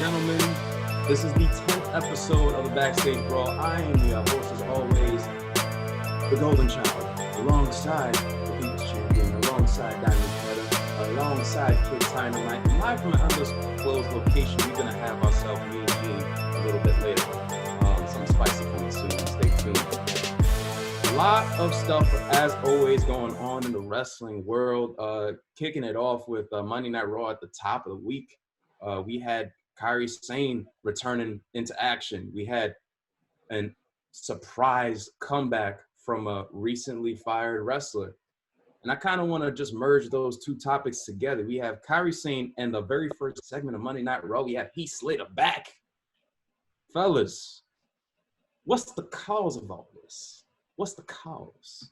gentlemen, this is the 10th episode of the Backstage Brawl. I am your host, as always, the Golden Child, alongside the Beach Champion, alongside Diamond Cutter, alongside Kid Dynamite. And live from an undisclosed location, we're going to have ourselves me and Gene a little bit later. Some spicy coming soon. Stay tuned. A lot of stuff, as always, going on in the wrestling world. Kicking it off with Monday Night Raw at the top of the week. We had Kairi Sane returning into action. We had a surprise comeback from a recently fired wrestler. And I kind of want to just merge those two topics together. We have Kairi Sane and the very first segment of Monday Night Raw. We have Heath Slater back. Fellas, what's the cause of all this? What's the cause?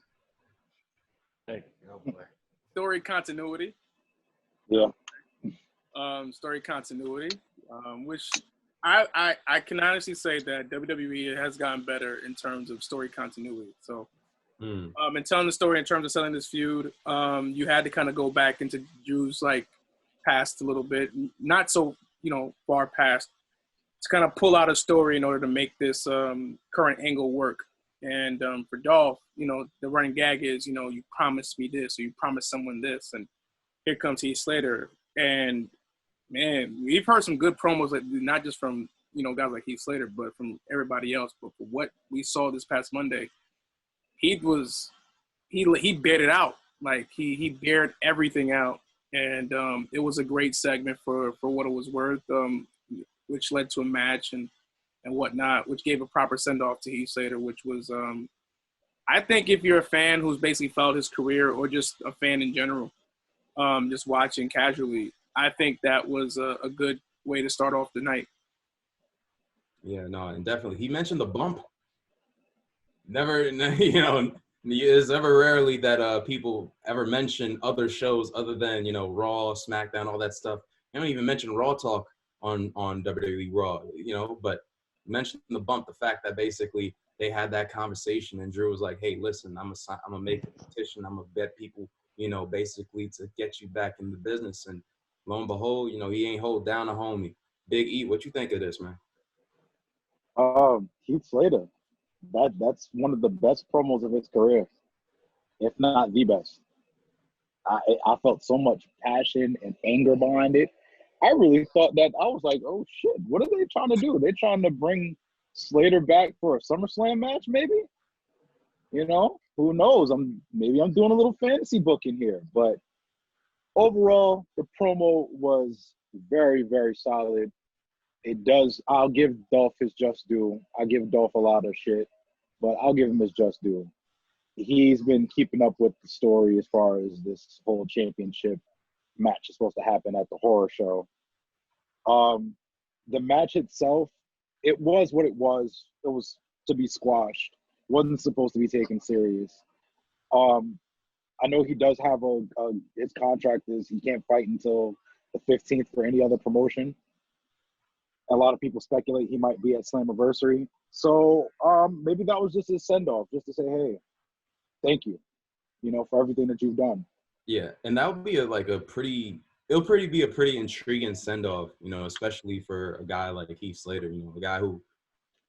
Hey, oh boy. Story continuity. Yeah. Story continuity, which I can honestly say that WWE has gotten better in terms of story continuity. So, in telling the story in terms of selling this feud, you had to kind of go back into Drew's past a little bit, not so far past, to kind of pull out a story in order to make this current angle work. And for Dolph, the running gag is, you promised me this, or you promised someone this, and here comes Heath Slater. And man, we've heard some good promos, not just from guys like Heath Slater, but from everybody else. But for what we saw this past Monday, he bared it out. He bared everything out, and it was a great segment for what it was worth, which led to a match and whatnot, which gave a proper send-off to Heath Slater, which was, I think if you're a fan who's basically followed his career, or just a fan in general, just watching casually, I think that was a good way to start off the night. Yeah, no, and definitely. He mentioned the bump. Never, it's never rarely that people ever mention other shows other than, Raw, SmackDown, all that stuff. They don't even mention Raw Talk on WWE Raw, but mentioned the bump, the fact that basically they had that conversation and Drew was like, hey, listen, I'm gonna make a petition. I'm gonna bet people, basically to get you back in the business. And lo and behold, he ain't hold down a homie. Big E, what you think of this, man? Heath Slater, that's one of the best promos of his career, if not the best. I felt so much passion and anger behind it. I really thought that, I was like, oh shit, what are they trying to do? They're trying to bring Slater back for a SummerSlam match, maybe? Who knows? Maybe I'm doing a little fantasy booking here, but overall, the promo was very, very solid. I'll give Dolph his just due. I give Dolph a lot of shit, but I'll give him his just due. He's been keeping up with the story as far as this whole championship match is supposed to happen at the horror show. The match itself, it was what it was. It was to be squashed. Wasn't supposed to be taken serious. I know he does have his contract is he can't fight until the 15th for any other promotion. A lot of people speculate he might be at Slammiversary. So maybe that was just his send-off, just to say, hey, thank you, for everything that you've done. Yeah, and that would be it'll be a pretty intriguing send-off, especially for a guy like Heath Slater, a guy who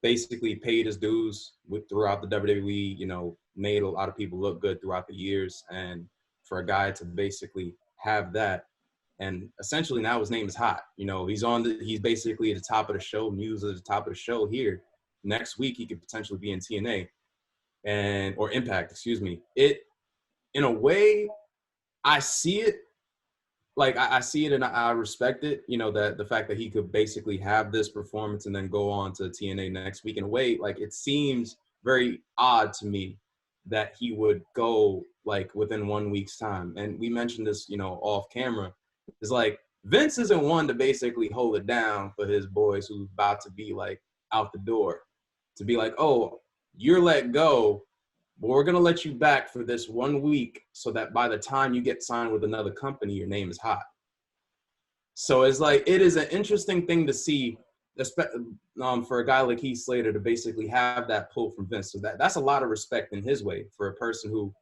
basically paid his dues throughout the WWE, made a lot of people look good throughout the years. And for a guy to basically have that, and essentially now his name is hot. He's basically at the top of the show, news at the top of the show here. Next week, he could potentially be in TNA or Impact, excuse me. In a way, I see it. I see it and I respect it, that the fact that he could basically have this performance and then go on to TNA next week. In a way, it seems very odd to me that he would go within 1 week's time. And we mentioned this, off camera. It's Vince isn't one to basically hold it down for his boys who's about to be out the door. To be oh, you're let go, but we're going to let you back for this 1 week so that by the time you get signed with another company, your name is hot. So it's it is an interesting thing to see, for a guy like Heath Slater to basically have that pull from Vince. So that's a lot of respect in his way for a person who,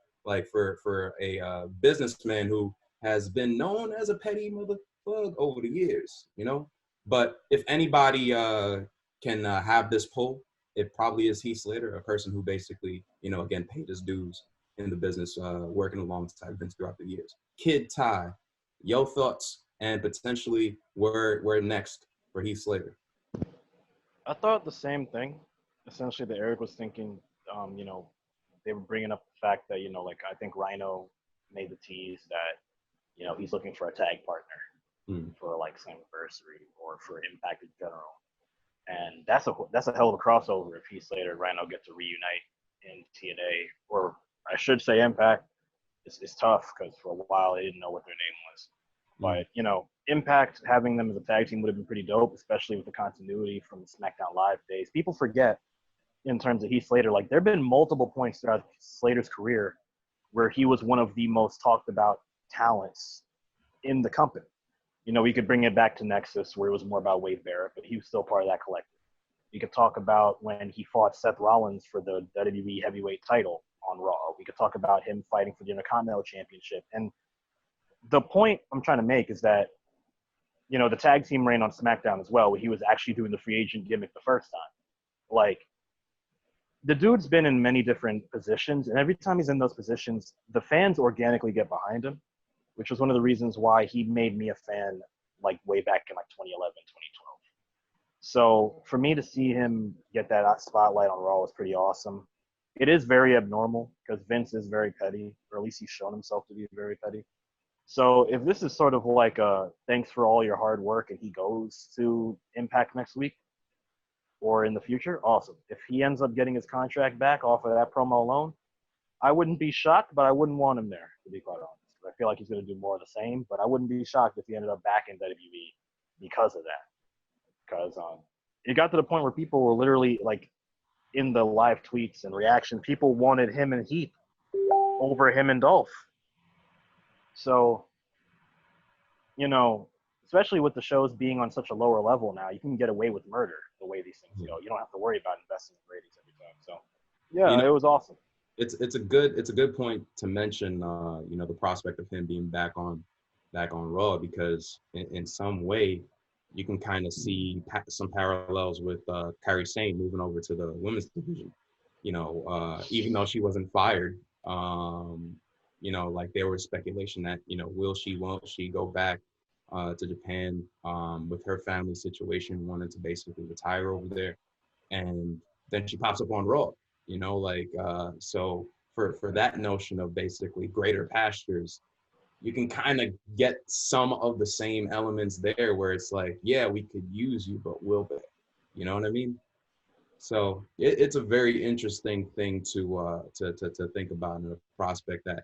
for a businessman who has been known as a petty motherfucker over the years, But if anybody can have this pull, it probably is Heath Slater, a person who basically, again, paid his dues in the business, working alongside Vince throughout the years. Kid Ty, your thoughts and potentially where next for Heath Slater? I thought the same thing, essentially, that Eric was thinking. They were bringing up the fact that, I think Rhino made the tease that, he's looking for a tag partner for like Slammiversary or for Impact in general. And that's a hell of a crossover if Heath Slater and Rhino get to reunite in TNA, or I should say Impact. It's tough because for a while they didn't know what their name was. But, Impact, having them as a tag team would have been pretty dope, especially with the continuity from the SmackDown Live days. People forget, in terms of Heath Slater, like, there have been multiple points throughout Slater's career where he was one of the most talked about talents in the company. We could bring it back to Nexus, where it was more about Wade Barrett, but he was still part of that collective. We could talk about when he fought Seth Rollins for the WWE Heavyweight title on Raw. We could talk about him fighting for the Intercontinental Championship. And the point I'm trying to make is that, the tag team reign on SmackDown as well, where he was actually doing the free agent gimmick the first time. Like, the dude's been in many different positions, and every time he's in those positions, the fans organically get behind him, which was one of the reasons why he made me a fan, like, way back in, like, 2011, 2012. So for me to see him get that spotlight on Raw was pretty awesome. It is very abnormal because Vince is very petty, or at least he's shown himself to be very petty. So if this is sort of like a thanks for all your hard work and he goes to Impact next week or in the future, awesome. If he ends up getting his contract back off of that promo alone, I wouldn't be shocked, but I wouldn't want him there, to be quite honest. I feel like he's going to do more of the same, but I wouldn't be shocked if he ended up back in WWE because of that. Because it got to the point where people were literally, like, in the live tweets and reaction, people wanted him and Heath over him and Dolph. So, especially with the shows being on such a lower level now, you can get away with murder the way these things go. You don't have to worry about investing in ratings every time. So, yeah, it was awesome. It's a good point to mention, the prospect of him being back on Raw, because in some way you can kind of see some parallels with Kairi Sane moving over to the women's division. Even though she wasn't fired, like, there was speculation that, won't she go back to Japan with her family situation, wanted to basically retire over there. And then she pops up on Raw, so for that notion of basically greater pastures, you can kind of get some of the same elements there where it's like, yeah, we could use you, but will they? You know what I mean? So it's a very interesting thing to think about, and a prospect that,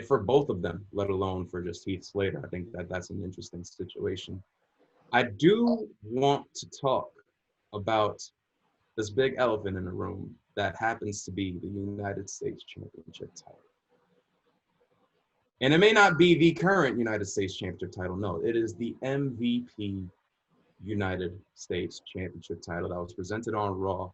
for both of them, let alone for just Heath Slater. I think that's an interesting situation. I do want to talk about this big elephant in the room that happens to be the United States Championship title. And it may not be the current United States Championship title. No, it is the MVP United States Championship title that was presented on Raw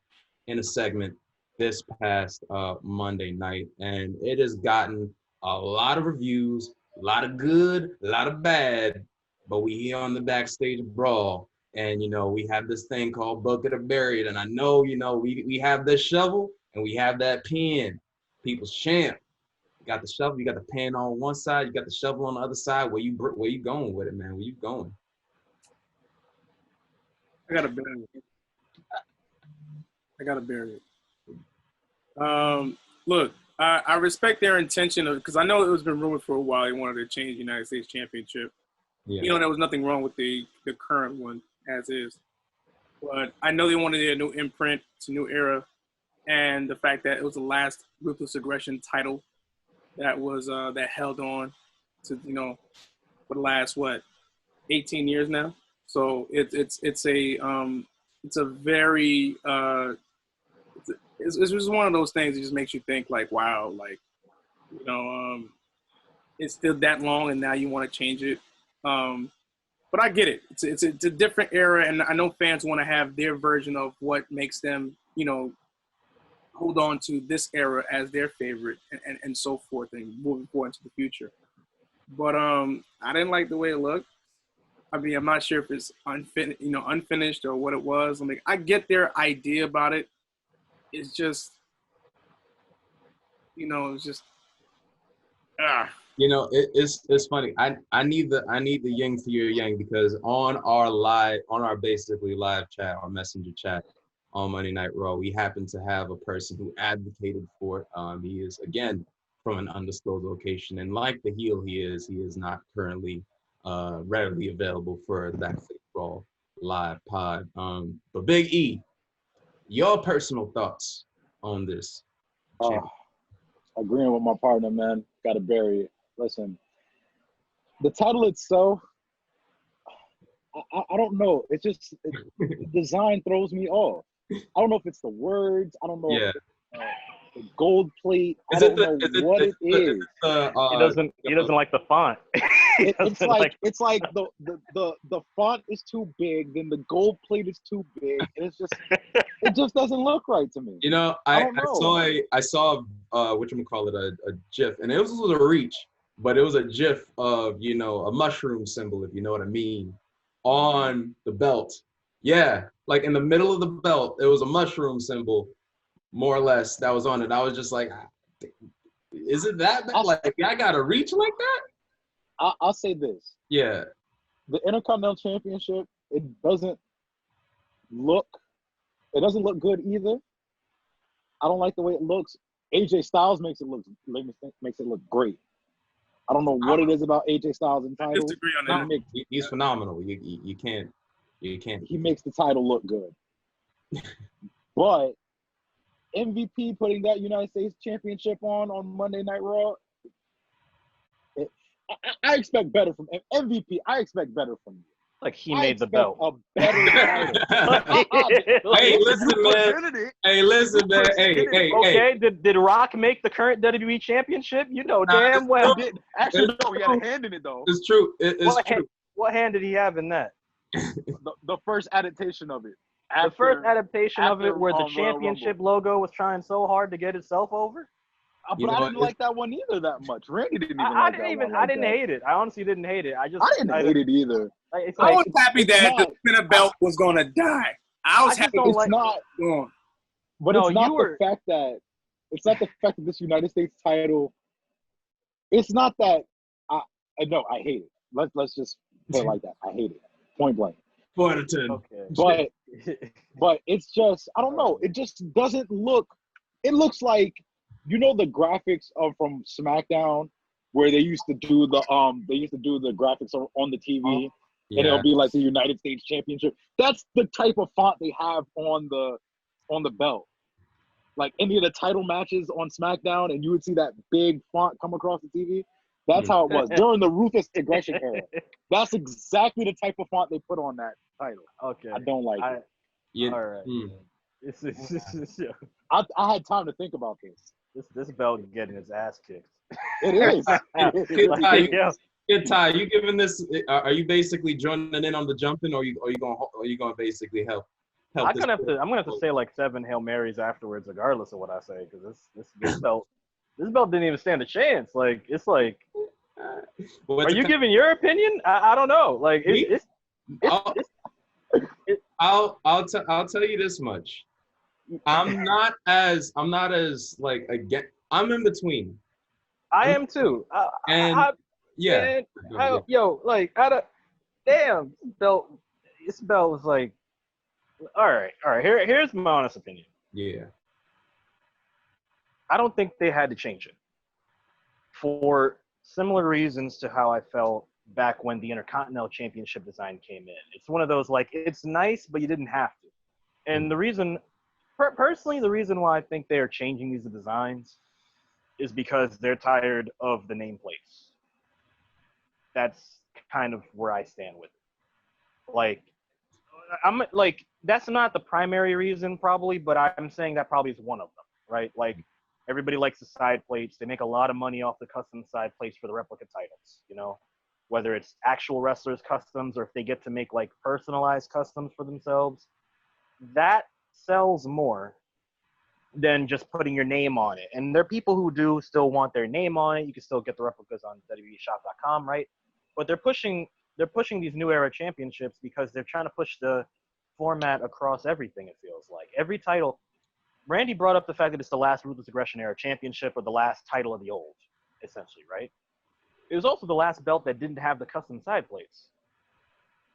in a segment this past Monday night. And it has gotten a lot of reviews, a lot of good, a lot of bad. But we here on the Backstage Brawl, and, we have this thing called Bucket or Buried. And I know, we have this shovel and we have that pen. People's champ. You got the shovel, you got the pen on one side, you got the shovel on the other side. Where you going with it, man? Where you going? I gotta bury it. Look, I respect their intention of, because I know it was been rumored for a while they wanted to change the United States Championship. Yeah. There was nothing wrong with the current one as is, but I know they wanted a new imprint, it's a new era, and the fact that it was the last Ruthless Aggression title that was that held on to for the last 18 years now. So it's a very it's just one of those things that just makes you think, like, wow, like, it's still that long and now you want to change it. But I get it. It's a different era, and I know fans want to have their version of what makes them hold on to this era as their favorite and so forth, and moving forward into the future. But I didn't like the way it looked. I mean, I'm not sure if it's unfinished or what it was. I mean, I get their idea about it. It's just, it's just, It's funny. I need the yin to your yang, because on our basically live chat, our messenger chat on Monday Night Raw, we happen to have a person who advocated for it. He is, again, from an undisclosed location, and like the heel he is not currently readily available for the Backstage Brawl live pod. But Big E, your personal thoughts on this? Agreeing with my partner, man. Got to bury it. Listen, the title itself, I don't know. It's just the design throws me off. I don't know if it's the words. I don't know if it's the gold plate. I don't know what it is. He doesn't like the font. It's like the font is too big, then the gold plate is too big, and it just doesn't look right to me. I saw whatchamacallit, a GIF, and it was a reach, but it was a GIF of a mushroom symbol, if you know what I mean, on the belt. Yeah, like in the middle of the belt, there was a mushroom symbol, more or less, that was on it. I was just like, is it that bad? Like, I got a reach like that? I'll say this. Yeah. The Intercontinental Championship, it doesn't look good either. I don't like the way it looks. AJ Styles makes it look great. I don't know what it is about AJ Styles and title. I disagree on that. He's phenomenal. You can't. He makes the title look good. But MVP putting that United States Championship on Monday Night Raw, I expect better from MVP. I expect better from you. Like, he made the belt. A better title. Hey, listen, man. Hey. Okay, did Rock make the current WWE Championship? You know damn well. Actually, no, he had a hand in it, though. It's true. What hand did he have in that? The first adaptation of it. The first adaptation of it, where the championship logo was trying so hard to get itself over. But I didn't like that one either that much. Randy didn't even I like didn't that one. I didn't hate it. I honestly didn't hate it. I didn't hate it either. I was happy that the spinner belt was going to die. I was happy. It's not the fact that this United States title. It's not that I hate it. Let's just put it like that. I hate it. Point blank. 4 out of 10. Okay. But it's just, I don't know. It just doesn't look. It looks like, the graphics from SmackDown, where they used to do the graphics on the TV, and it'll be like the United States Championship. That's the type of font they have on the belt. Like any of the title matches on SmackDown, and you would see that big font come across the TV. That's how it was during the Ruthless Aggression era. That's exactly the type of font they put on that title. Okay. I don't like it. Yeah. All right. I had time to think about this. This belt getting his ass kicked. It is. Good Ty, you giving this? Are you basically joining in on the jumping, or are you gonna basically help? I'm gonna have to say like 7 Hail Marys afterwards, regardless of what I say, because this belt didn't even stand a chance. Like, it's like, are you giving your opinion? I don't know. Like, I'll tell you this much. I'm not as like, again. I'm in between. I am too. This belt was like, all right. Here's my honest opinion. Yeah. I don't think they had to change it for similar reasons to how I felt back when the Intercontinental Championship design came in. It's one of those, like, it's nice, but you didn't have to. And the reason, personally, the reason why I think they are changing these designs is because they're tired of the nameplates. That's kind of where I stand with it. Like, that's not the primary reason probably, but I'm saying that probably is one of them, right? Like, everybody likes the side plates. They make a lot of money off the custom side plates for the replica titles, whether it's actual wrestlers' customs or if they get to make, like, personalized customs for themselves. That sells more than just putting your name on it. And there are people who do still want their name on it. You can still get the replicas on WWEshop.com, right? But they're pushing they're pushing these new era championships because they're trying to push the format across everything. It feels like every title. Randy brought up the fact that it's the last Ruthless Aggression era championship or the last title of the old, essentially, right? It was also the last belt that didn't have the custom side plates.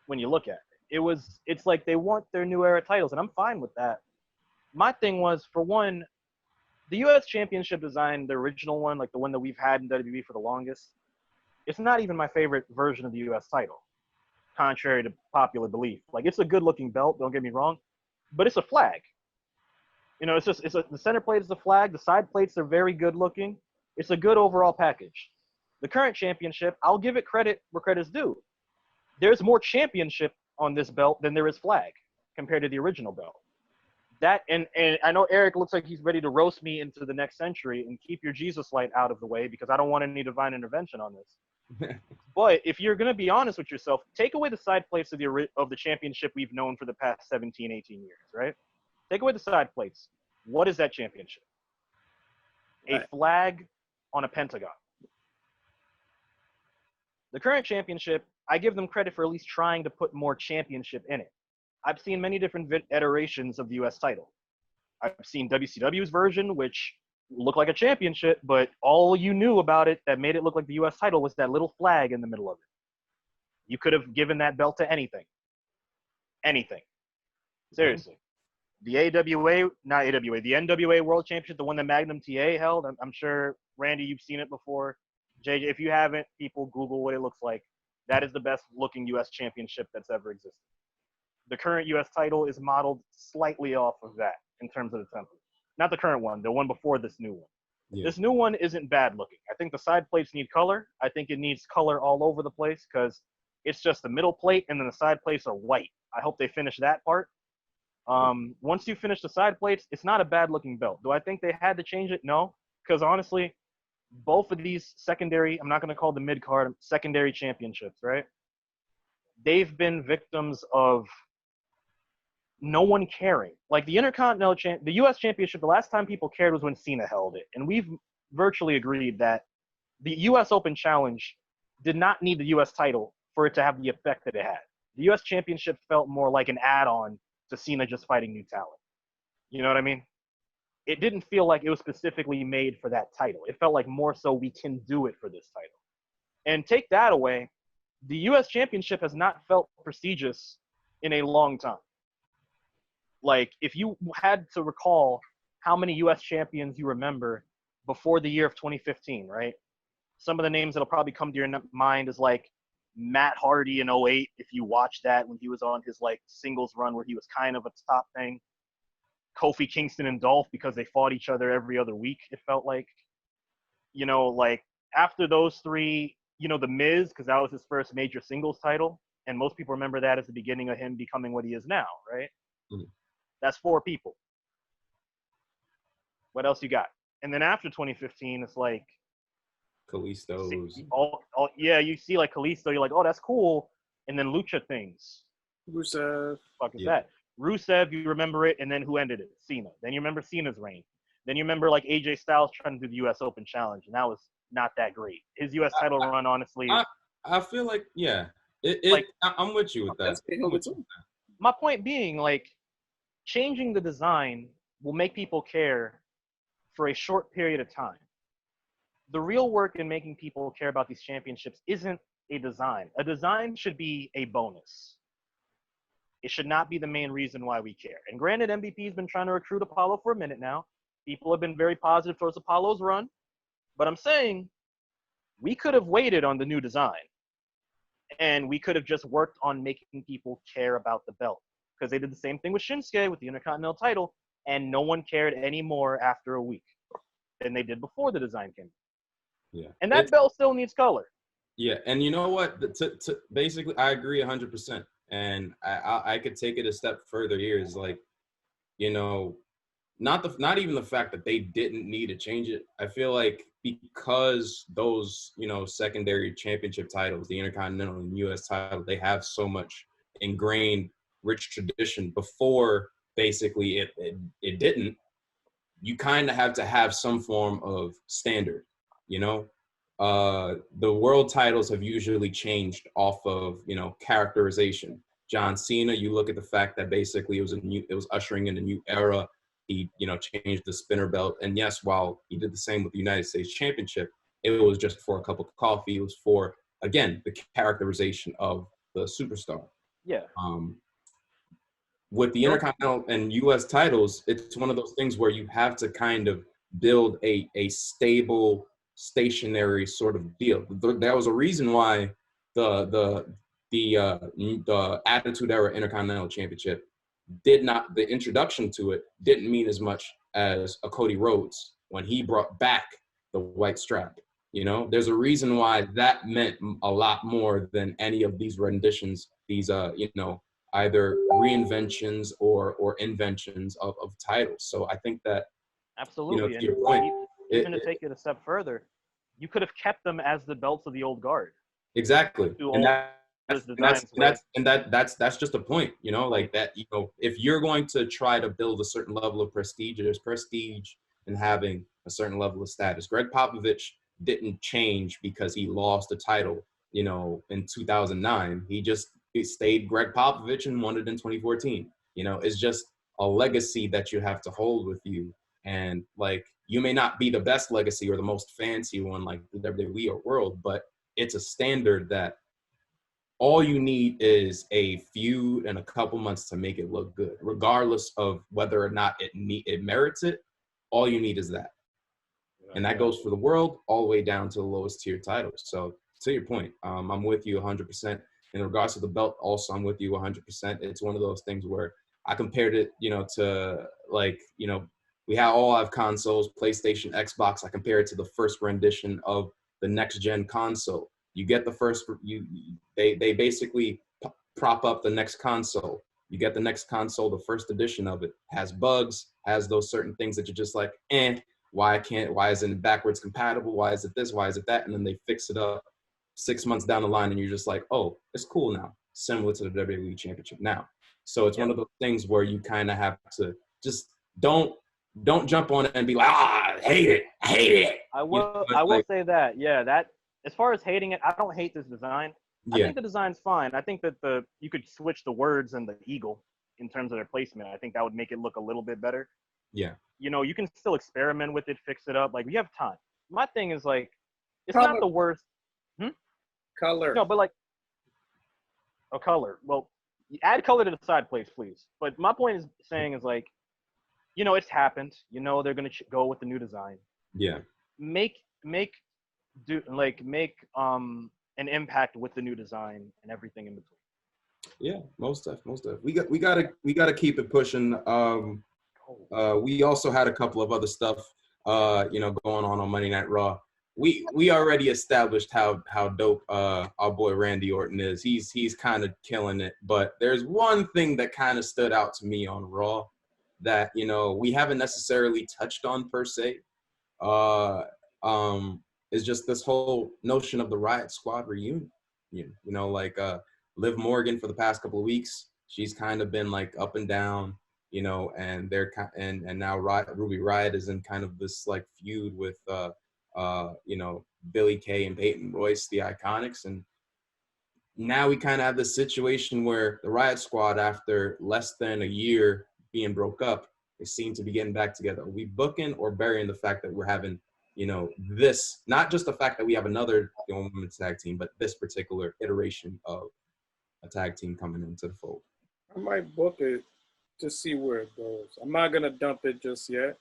When you look at it, it's like they want their new era titles, and I'm fine with that. My thing was, for one, the U.S. Championship design, the original one, like the one that we've had in WWE for the longest, it's not even my favorite version of the U.S. title, contrary to popular belief. Like, it's a good-looking belt, don't get me wrong, but it's a flag. You know, the center plate is a flag. The side plates are very good-looking. It's a good overall package. The current championship, I'll give it credit where credit's due. There's more championship on this belt than there is flag compared to the original belt. That and I know Eric looks like he's ready to roast me into the next century and keep your Jesus light out of the way because I don't want any divine intervention on this. But if you're going to be honest with yourself, take away the side plates of the championship we've known for the past 17, 18 years, right? Take away the side plates. What is that championship? A flag on a pentagon. The current championship, I give them credit for at least trying to put more championship in it. I've seen many different iterations of the U.S. title. I've seen WCW's version, which looked like a championship, but all you knew about it that made it look like the U.S. title was that little flag in the middle of it. You could have given that belt to anything. Anything. Seriously. The AWA, not AWA, the NWA World Championship, the one that Magnum TA held, I'm sure, Randy, you've seen it before. JJ, if you haven't, people Google what it looks like. That is the best looking U.S. championship that's ever existed. The current U.S. title is modeled slightly off of that in terms of the template. Not the current one, the one before this new one. Yeah. This new one isn't bad looking. I think the side plates need color. I think it needs color all over the place because it's just the middle plate and then the side plates are white. I hope they finish that part. Once you finish the side plates, it's not a bad looking belt. Do I think they had to change it? No, because honestly, both of these secondary, I'm not going to call the mid-card, secondary championships, right? They've been victims of no one caring. Like the Intercontinental the U.S. Championship, the last time people cared was when Cena held it. And we've virtually agreed that the U.S. Open Challenge did not need the U.S. title for it to have the effect that it had. The U.S. Championship felt more like an add-on to Cena just fighting new talent. You know what I mean? It didn't feel like it was specifically made for that title. It felt like more so we can do it for this title. And take that away, the U.S. Championship has not felt prestigious in a long time. Like, if you had to recall how many U.S. champions you remember before the year of 2015, right? Some of the names that'll probably come to your mind is like Matt Hardy in 08, if you watch that when he was on his like singles run where he was kind of a top thing. Kofi Kingston and Dolph because they fought each other every other week, it felt like. You know, like after those three, you know, The Miz, because that was his first major singles title. And most people remember that as the beginning of him becoming what he is now, right? Mm-hmm. That's 4 people. What else you got? And then after 2015, it's like Kalisto's. Yeah, you see like Kalisto, you're like, oh, that's cool. And then Lucha things. Rusev. Fuck is that? Rusev, you remember it, and then who ended it? Cena. Then you remember Cena's reign. Then you remember like AJ Styles trying to do the U.S. Open Challenge, and that was not that great. His U.S. title run, honestly. I feel like, yeah. I'm with you with that. My point being, like, changing the design will make people care for a short period of time. The real work in making people care about these championships isn't a design. A design should be a bonus. It should not be the main reason why we care. And granted, MVP's been trying to recruit Apollo for a minute now. People have been very positive towards Apollo's run. But I'm saying we could have waited on the new design. And we could have just worked on making people care about the belt. Because they did the same thing with Shinsuke with the Intercontinental title, and no one cared anymore after a week than they did before the design came. Yeah. And that belt still needs color. Yeah, and you know what? Basically, I agree 100%. And I could take it a step further here is like, you know, not even the fact that they didn't need to change it. I feel like because those, you know, secondary championship titles, the Intercontinental and U.S. title, they have so much ingrained rich tradition before basically it didn't. You kind of have to have some form of standard, you know? the world titles have usually changed off of, characterization. John Cena, you look at the fact that basically it was ushering in a new era. He, changed the spinner belt. And yes, while he did the same with the United States Championship, it was just for a cup of coffee. It was for, again, the characterization of the superstar. Yeah. With the Intercontinental and U.S. titles, it's one of those things where you have to kind of build a stable, stationary sort of deal. There was a reason why the Attitude Era Intercontinental Championship the introduction to it didn't mean as much as a Cody Rhodes when he brought back the white strap. There's a reason why that meant a lot more than any of these renditions, these either reinventions or inventions of titles. So I think that absolutely, to your point, even to take it a step further, you could have kept them as the belts of the old guard. Exactly, that's just a point, like that. If you're going to try to build a certain level of prestige, there's prestige in having a certain level of status. Greg Popovich didn't change because he lost the title, in 2009. He stayed Greg Popovich and won it in 2014. It's just a legacy that you have to hold with you. And like, you may not be the best legacy or the most fancy one like the WWE or World, but it's a standard that all you need is a feud and a couple months to make it look good, regardless of whether or not it merits it. All you need is that. And that goes for the world all the way down to the lowest tier titles. So to your point, I'm with you 100%. In regards to the belt, also, I'm with you 100%. It's one of those things where I compared it, to like, we all have consoles, PlayStation, Xbox. I compare it to the first rendition of the next gen console. You get the first, they basically prop up the next console. You get the next console, the first edition of it has bugs, has those certain things that you're just like, why isn't it backwards compatible? Why is it this? Why is it that? And then they fix it up 6 months down the line and you're just like, oh, it's cool now. Similar to the WWE Championship now. So it's one of those things where you kind of have to just don't jump on it and be like, hate it. I will say that, that as far as hating it, I don't hate this design. I think the design's fine. I think that you could switch the words and the eagle in terms of their placement. I think that would make it look a little bit better. Yeah. You can still experiment with it, fix it up. Like, we have time. My thing is, like, it's not the worst. Color. No, but, like, a color. Well, add color to the side plates, please. But my point is like, it's happened. They're going to go with the new design. Yeah. Make an impact with the new design and everything in between. Yeah, most definitely. We gotta keep it pushing. We also had a couple of other stuff, going on Monday Night Raw. We already established how dope our boy Randy Orton is. He's kind of killing it. But there's one thing that kind of stood out to me on Raw that we haven't necessarily touched on per se. Is just this whole notion of the Riot Squad reunion. Liv Morgan for the past couple of weeks, she's kind of been like up and down, and they're and now Ruby Riott is in kind of this like feud with Billie Kay and Peyton Royce, the Iconics, and now we kind of have this situation where the Riot Squad, after less than a year being broke up, they seem to be getting back together. Are we booking or burying the fact that we're having this, not just the fact that we have another women's tag team, but this particular iteration of a tag team coming into the fold? I might book it to see where it goes. I'm not gonna dump it just yet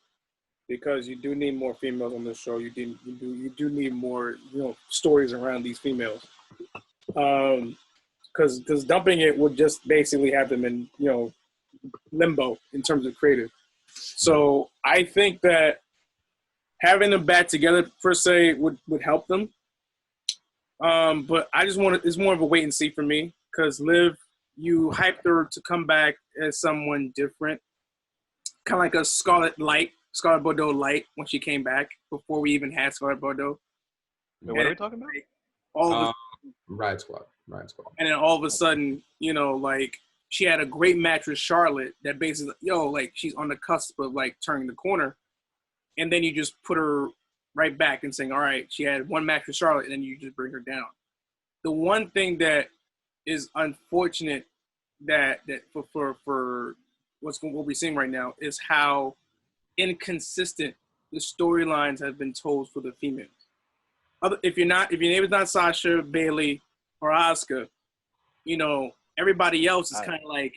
because you do need more females on the show. You do need more stories around these females. Because dumping it would just basically have them in limbo in terms of creative. So I think that having them back together per se would help them. But I just it's more of a wait and see for me because Liv, you hyped her to come back as someone different, kind of like a Scarlett Bordeaux light when she came back before we even had Scarlett Bordeaux. Wait, what are we talking about? Riot Squad. And then all of a sudden, she had a great match with Charlotte that basically, she's on the cusp of turning the corner. And then you just put her right back and saying, all right, she had one match with Charlotte, and then you just bring her down. The one thing that is unfortunate that for what we're seeing right now is how inconsistent the storylines have been told for the females. If your name is not Sasha, Bayley, or Asuka, everybody else is kind of like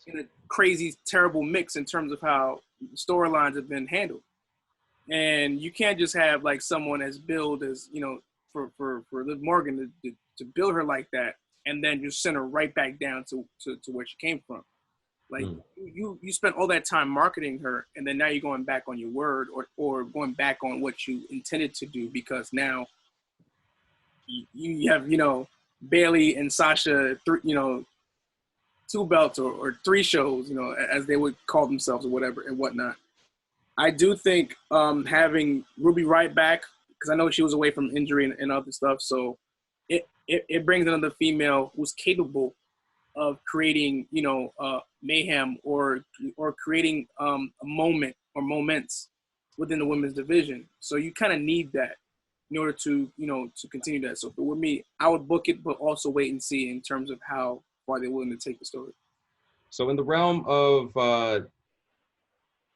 in a crazy, terrible mix in terms of how storylines have been handled. And you can't just have like someone as billed as, for Liv Morgan to build her like that and then just send her right back down to where she came from. Like you spent all that time marketing her, and then now you're going back on your word or going back on what you intended to do, because now you have, Bayley and Sasha, two belts or three shows, as they would call themselves or whatever and whatnot. I do think having Ruby Riott back, because I know she was away from injury and other stuff, so it brings another female who's capable of creating, mayhem or creating a moment or moments within the women's division. So you kind of need that in order to, to continue that. So for me, I would book it, but also wait and see in terms of how far they're willing to take the story. So in the realm of,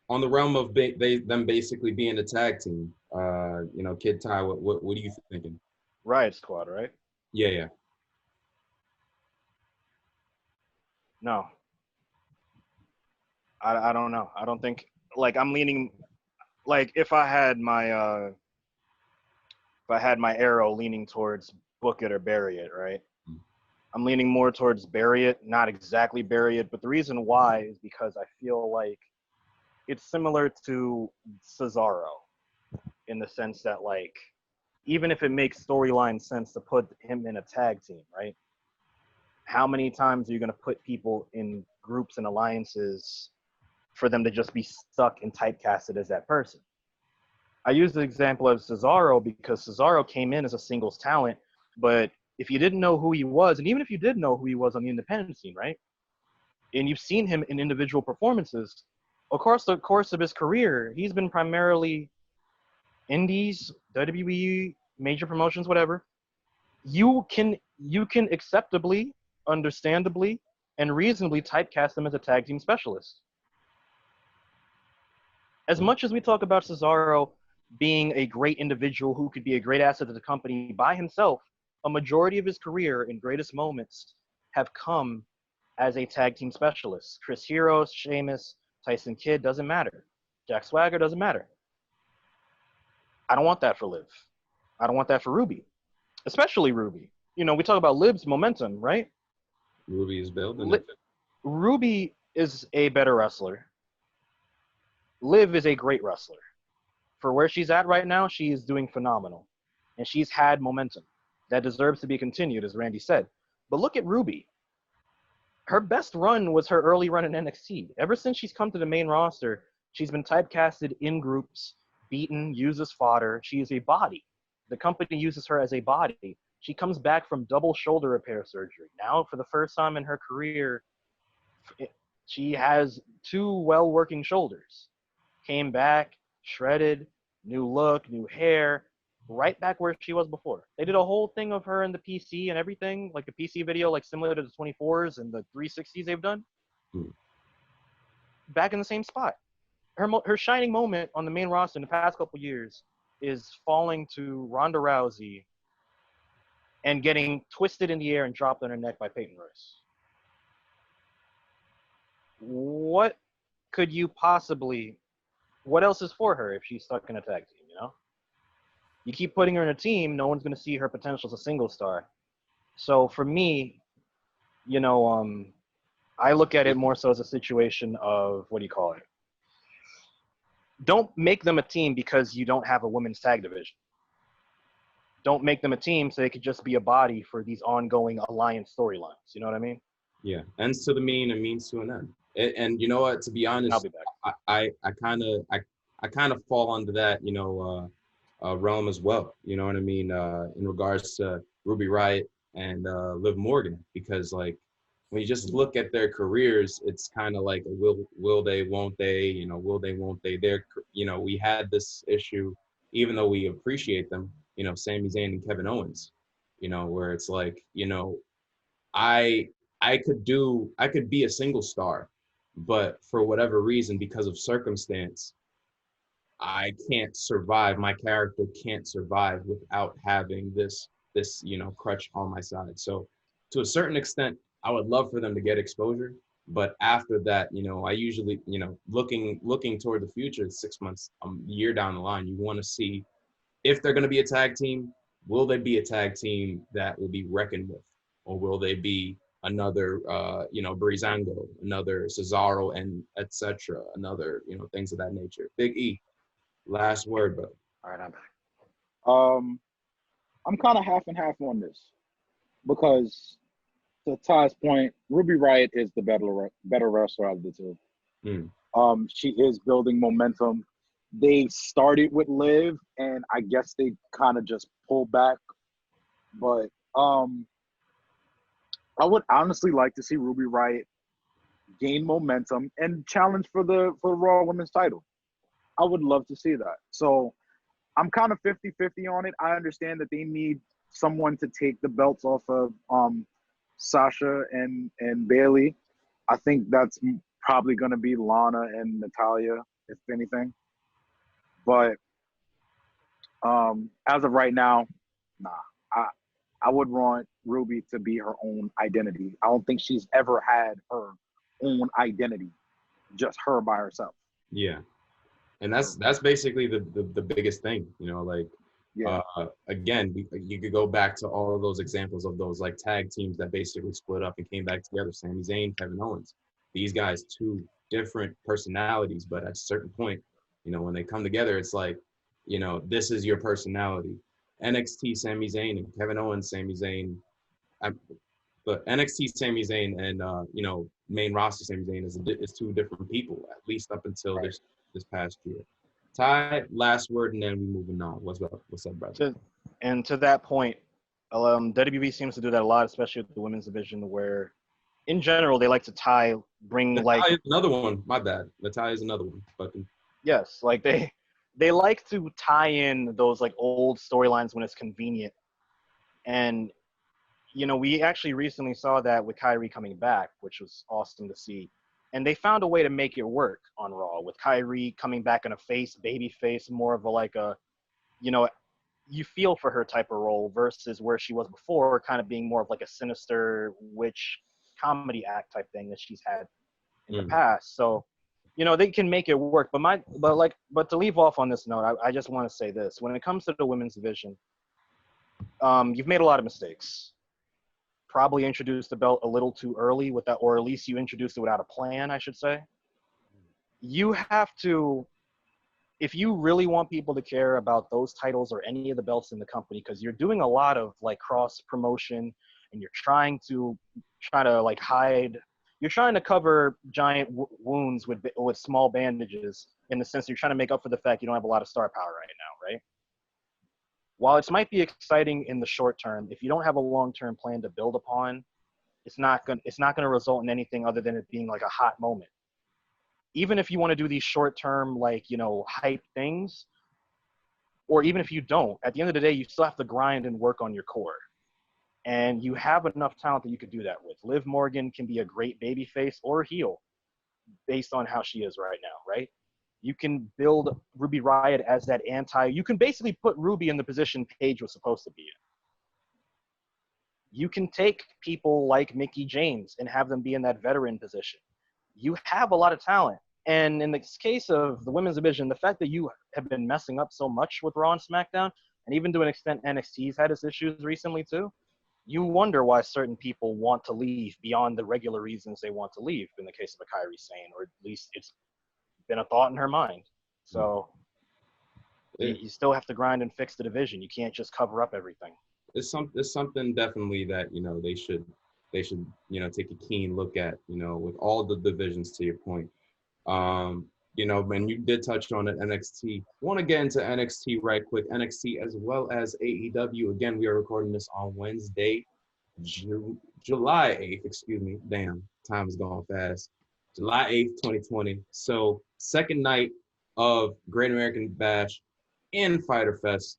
them basically being a tag team, Kid Ty, what are you thinking? Riot Squad, right? Yeah. No. I don't know. I don't think, like, I'm leaning, like, if I had my arrow leaning towards book it or bury it, right? I'm leaning more towards bury it, not exactly bury it, but the reason why is because I feel like it's similar to Cesaro in the sense that, like, even if it makes storyline sense to put him in a tag team, right? How many times are you going to put people in groups and alliances for them to just be stuck and typecasted as that person? I use the example of Cesaro because Cesaro came in as a singles talent, but if you didn't know who he was, and even if you did know who he was on the independent scene, right? And you've seen him in individual performances, across the course of his career, he's been primarily indies, WWE, major promotions, whatever. You can acceptably, understandably, and reasonably typecast him as a tag team specialist. As much as we talk about Cesaro being a great individual who could be a great asset to the company by himself, a majority of his career and greatest moments have come as a tag team specialist. Chris Hero, Sheamus, Tyson Kidd, doesn't matter. Jack Swagger, doesn't matter. I don't want that for Liv. I don't want that for Ruby, especially Ruby. We talk about Liv's momentum, right? Ruby is building. Ruby is a better wrestler. Liv is a great wrestler. For where she's at right now, she is doing phenomenal. And she's had momentum that deserves to be continued, as Randy said. But look at Ruby. Her best run was her early run in NXT. Ever since she's come to the main roster, she's been typecasted in groups, beaten, used as fodder. She is a body. The company uses her as a body. She comes back from double shoulder repair surgery. Now, for the first time in her career, she has two well-working shoulders. Came back, shredded, new look, new hair, right back where she was before. They did a whole thing of her in the PC and everything, like the PC video, like similar to the 24s and the 360s they've done. Back in the same spot. Her shining moment on the main roster in the past couple years is falling to Ronda Rousey and getting twisted in the air and dropped on her neck by Peyton Royce. What could you possibly... What else is for her if she's stuck in a tag team, You keep putting her in a team, no one's going to see her potential as a single star. So for me, I look at it more so as a situation of, don't make them a team because you don't have a women's tag division. Don't make them a team so they could just be a body for these ongoing alliance storylines. You know what I mean? Yeah. Ends to the mean and means to an end. And you know what? To be honest, I'll be back. I kind of fall under that, realm as well. You know what I mean? In regards to Ruby Riott and Liv Morgan, because like when you just look at their careers, it's kind of like will they, won't they? Will they, won't they? We had this issue even though we appreciate them, you know, Sami Zayn and Kevin Owens, you know, where it's like, you know, I could be a single star, but for whatever reason, because of circumstance, I can't survive. My character can't survive without having this, you know, crutch on my side. So to a certain extent, I would love for them to get exposure. But after that, you know, I usually, you know, looking toward the future, 6 months, a year down the line, you want to see if they're going to be a tag team. Will they be a tag team that will be reckoned with, or will they be another, you know, Breezango, another Cesaro, and etc., another, you know, things of that nature. Big E, last word, bro. All right, I'm back. I'm kind of half and half on this because, to Ty's point, Ruby Riott is the better wrestler out of the two. She is building momentum. They started with Liv, and I guess they kind of just pulled back. But I would honestly like to see Ruby Riott gain momentum and challenge for the Raw Women's title. I would love to see that. So I'm kind of 50-50 on it. I understand that they need someone to take the belts off of Sasha and Bayley. I think that's probably going to be Lana and Natalya, if anything. But as of right now, nah. I would want Ruby to be her own identity. I don't think she's ever had her own identity, just her by herself. Yeah. And that's basically the biggest thing, you know, like, again, you could go back to all of those examples of those like tag teams that basically split up and came back together. Sami Zayn, Kevin Owens, these guys, two different personalities, but at a certain point, you know, when they come together, it's like, you know, this is your personality. NXT, Sami Zayn, and Kevin Owens, Sami Zayn, but NXT, Sami Zayn, and you know, main roster Sami Zayn is two different people, at least up until this past year. Ty, last word, and then we moving on. What's up, brother? To that point, WWE seems to do that a lot, especially with the women's division, where in general they like to bring Natalya is another one. My bad. Natalya is another one. Fucking yes, like they like to tie in those like old storylines when it's convenient, and you know, we actually recently saw that with Kyrie coming back, which was awesome to see. And they found a way to make it work on Raw with Kyrie coming back in a baby face, more of a you know, you feel for her type of role versus where she was before, kind of being more of like a sinister witch comedy act type thing that she's had in the past. So, you know, they can make it work. But to leave off on this note, I just want to say this: when it comes to the women's division, you've made a lot of mistakes. Probably introduced the belt a little too early with that, or at least you introduced it without a plan, I should say. You have to, if you really want people to care about those titles or any of the belts in the company, because you're doing a lot of like cross promotion and you're trying to like hide, you're trying to cover giant wounds with small bandages, in the sense that you're trying to make up for the fact you don't have a lot of star power right now, right? While it might be exciting in the short term, if you don't have a long-term plan to build upon, it's not going to result in anything other than it being like a hot moment. Even if you want to do these short-term, like, you know, hype things, or even if you don't, at the end of the day, you still have to grind and work on your core. And you have enough talent that you could do that with. Liv Morgan can be a great babyface or heel based on how she is right now, right? You can build Ruby Riott as that you can basically put Ruby in the position Paige was supposed to be in. You can take people like Mickie James and have them be in that veteran position. You have a lot of talent. And in this case of the women's division, the fact that you have been messing up so much with Raw and SmackDown, and even to an extent NXT's had its issues recently too, you wonder why certain people want to leave beyond the regular reasons they want to leave, in the case of a Kairi Sane, or at least it's been a thought in her mind. So you still have to grind and fix the division. You can't just cover up everything. It's something definitely that, you know, they should, you know, take a keen look at, you know, with all the divisions, to your point. You know, when you did touch on it, NXT. Want to get into NXT right quick. NXT as well as AEW. Again, we are recording this on Wednesday, July 8th. Excuse me. Damn, time is going fast. July 8th, 2020. So second night of Great American Bash, and Fyter Fest,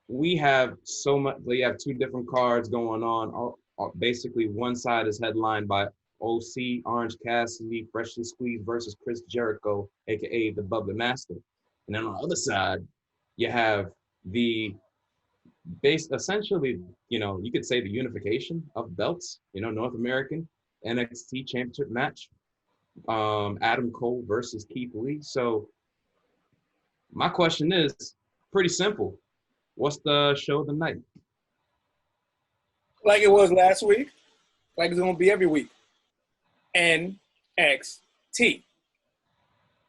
we have so much. We have two different cards going on. Basically, one side is headlined by OC, Orange Cassidy, Freshly Squeezed versus Chris Jericho, aka the Bubba Master. And then on the other side, you have the essentially, you could say the unification of belts, North American NXT Championship match, Adam Cole versus Keith Lee. So my question is pretty simple. What's the show of the night? Like it was last week, like it's gonna be every week. NXT.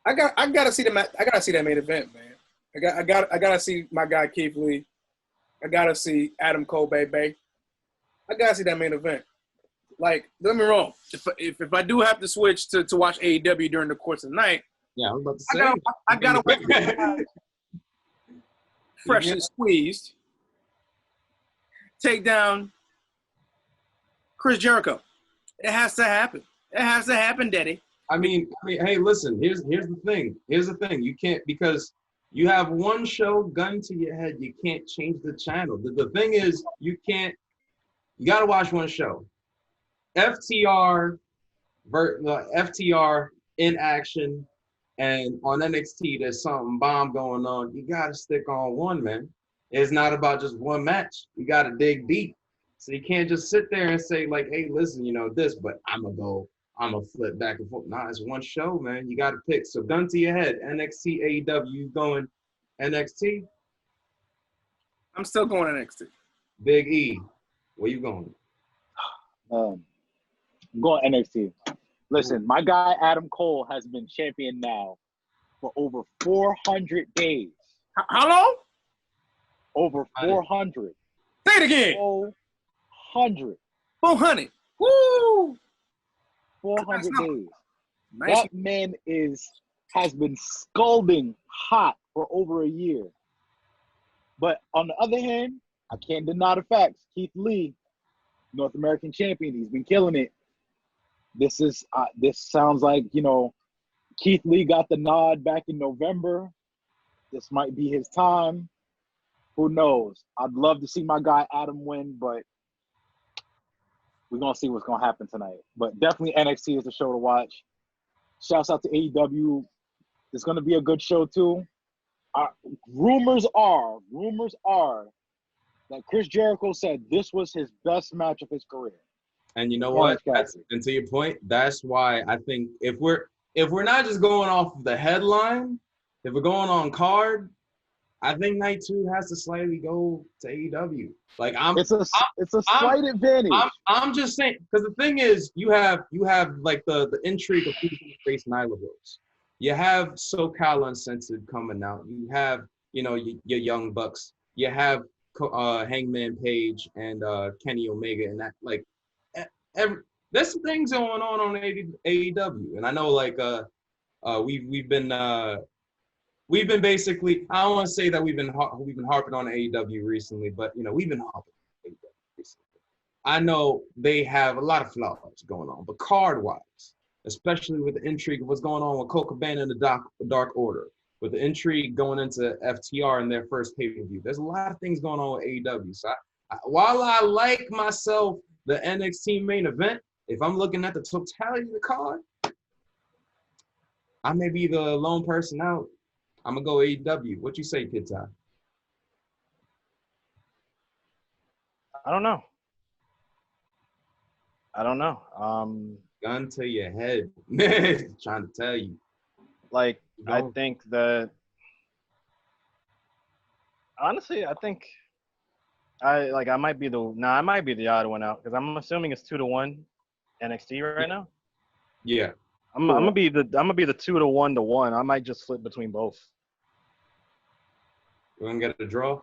I gotta see that main event, man. I gotta see my guy Keith Lee. I gotta see Adam Cole, baby. I gotta see that main event. Like, don't get me wrong. If I do have to switch to watch AEW during the course of the night, yeah, I was about to say. I gotta wait. Fresh and squeezed. Take down Chris Jericho. It has to happen. It has to happen, Daddy. I mean, hey, listen. Here's the thing. You can't, because you have one show gun to your head. You can't change the channel. The thing is, you got to watch one show. FTR in action, and on NXT, there's something bomb going on. You got to stick on one, man. It's not about just one match. You got to dig deep. So you can't just sit there and say, like, hey, listen, this, but I'm going to flip back and forth. Nah, it's one show, man. You got to pick. So gun to your head, NXT, AEW, you going NXT? I'm still going NXT. Big E, where you going? I'm going NXT. Listen, my guy Adam Cole has been champion now for over 400 days. How long? Over 400. Say it again. 400. 400. Woo! 400 days. Nice. That man has been scalding hot for over a year. But on the other hand, I can't deny the facts. Keith Lee, North American champion, he's been killing it. This sounds like, Keith Lee got the nod back in November. This might be his time. Who knows? I'd love to see my guy Adam win, but we're going to see what's going to happen tonight. But definitely NXT is the show to watch. Shouts out to AEW. It's going to be a good show too. Rumors are that Chris Jericho said this was his best match of his career. And you know what? And to your point, that's why I think if we're not just going off of the headline, if we're going on card, I think night 2 has to slightly go to AEW. Like it's a slight advantage. I'm just saying, because the thing is, you have like the intrigue of people who face Nyla Rose. You have SoCal Uncensored coming out. You have your Young Bucks. You have Hangman Page and Kenny Omega, and that like there's some things going on AEW, and I know like we've been basically, I don't want to say that we've been harping on AEW recently, but we've been harping on AEW recently. I know they have a lot of flaws going on, but card-wise, especially with the intrigue of what's going on with Colt Cabana and the Dark Order, with the intrigue going into FTR in their first pay-per-view, there's a lot of things going on with AEW. So while I like myself the NXT main event, if I'm looking at the totality of the card, I may be the lone person out. I'm going to go AEW. What you say, Kid Ty? I don't know. Gun to your head. Trying to tell you. Like, I think that honestly, I think I might be the odd one out, because I'm assuming it's 2-1 NXT right now. Yeah. I'm gonna be the 2-1 to 1. I might just flip between both. We're gonna get a draw.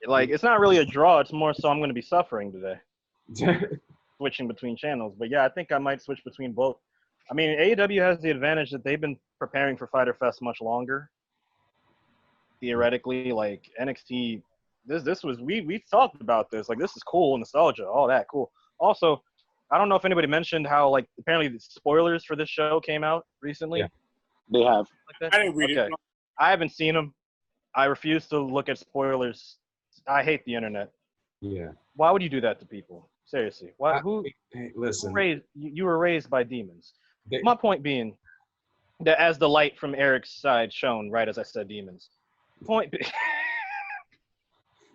Like, it's not really a draw. It's more so I'm gonna be suffering today, switching between channels. But yeah, I think I might switch between both. I mean, AEW has the advantage that they've been preparing for Fyter Fest much longer. Theoretically, like NXT, this was we talked about this. Like, this is cool, nostalgia, all that cool. Also, I don't know if anybody mentioned how, like, apparently the spoilers for this show came out recently. Yeah, they have. I didn't read it. I haven't seen them. I refuse to look at spoilers. I hate the internet. Yeah. Why would you do that to people? Seriously. Why? Listen. You were raised by demons. They, My point being that as the light from Eric's side shone, right as I said demons.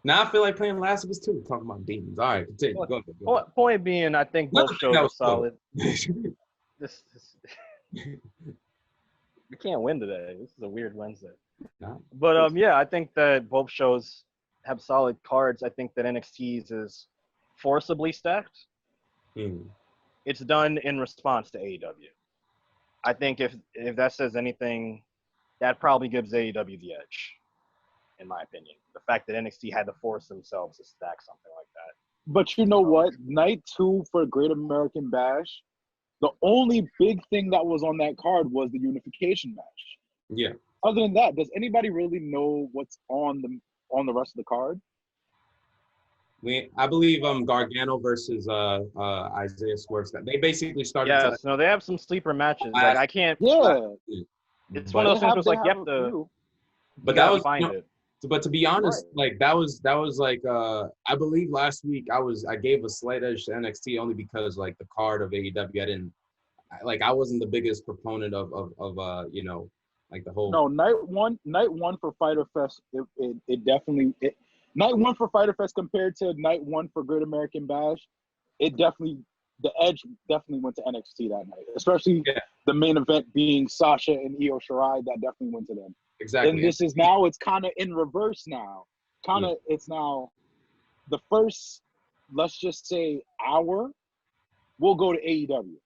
Now I feel like playing Last of Us 2, talking about demons. All right, continue. Go ahead. Point being, I think both shows are solid. This we can't win today. This is a weird Wednesday. No. But yeah, I think that both shows have solid cards. I think that NXT's is forcibly stacked. It's done in response to AEW. I think if that says anything, that probably gives AEW the edge, in my opinion. The fact that NXT had to force themselves to stack something like that. But you know what? Night 2 for Great American Bash, the only big thing that was on that card was the unification match. Yeah. Other than that, does anybody really know what's on the rest of the card? I believe Gargano versus Isaiah Swerve. They basically started. Yes, no, they have some sleeper matches. Like I can't. Yeah. It's one of those things where it's like you have to. But that was find it. But to be honest, like that was like I believe last week I gave a slight edge to NXT only because like the card of AEW I wasn't the biggest proponent of you know, like the whole. No, night one for Fyter Fest, it definitely night one for Fyter Fest compared to night one for Great American Bash, the edge definitely went to NXT that night, especially the main event being Sasha and Io Shirai. That definitely went to them. Exactly. And this is now, it's kind of in reverse now. It's now the first, let's just say, hour will go to AEW.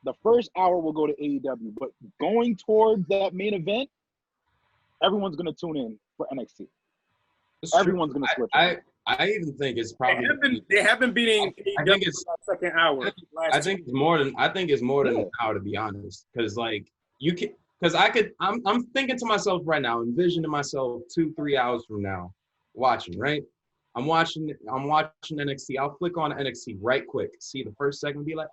The first hour will go to AEW. But going towards that main event, everyone's going to tune in for NXT. Everyone's going to switch. I even think it's probably they have been beating AEW it's for the second hour. I think it's more than an hour, to be honest. Because like you can. Because I'm thinking to myself right now, envisioning myself 2-3 hours from now, watching, right? I'm watching NXT. I'll flick on NXT right quick, see the first segment, be like,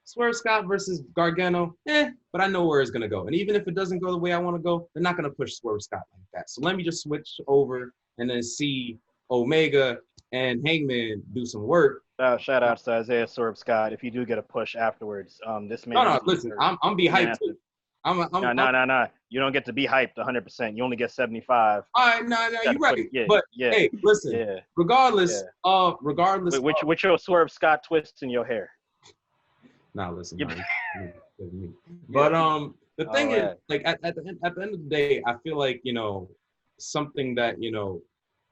Swerve Scott versus Gargano, but I know where it's gonna go. And even if it doesn't go the way I want to go, they're not gonna push Swerve Scott like that. So let me just switch over and then see Omega and Hangman do some work. Shout out to Isaiah Swerve Scott. If you do get a push afterwards, this man. No, listen, I'm be hyped too. No. You don't get to be hyped 100%. You only get 75. All right, no, you're right. Hey, listen. Regardless. Which your Swerve Scott twists in your hair. Nah, listen. But the thing is, like at the end of the day, I feel like, you know, something that, you know,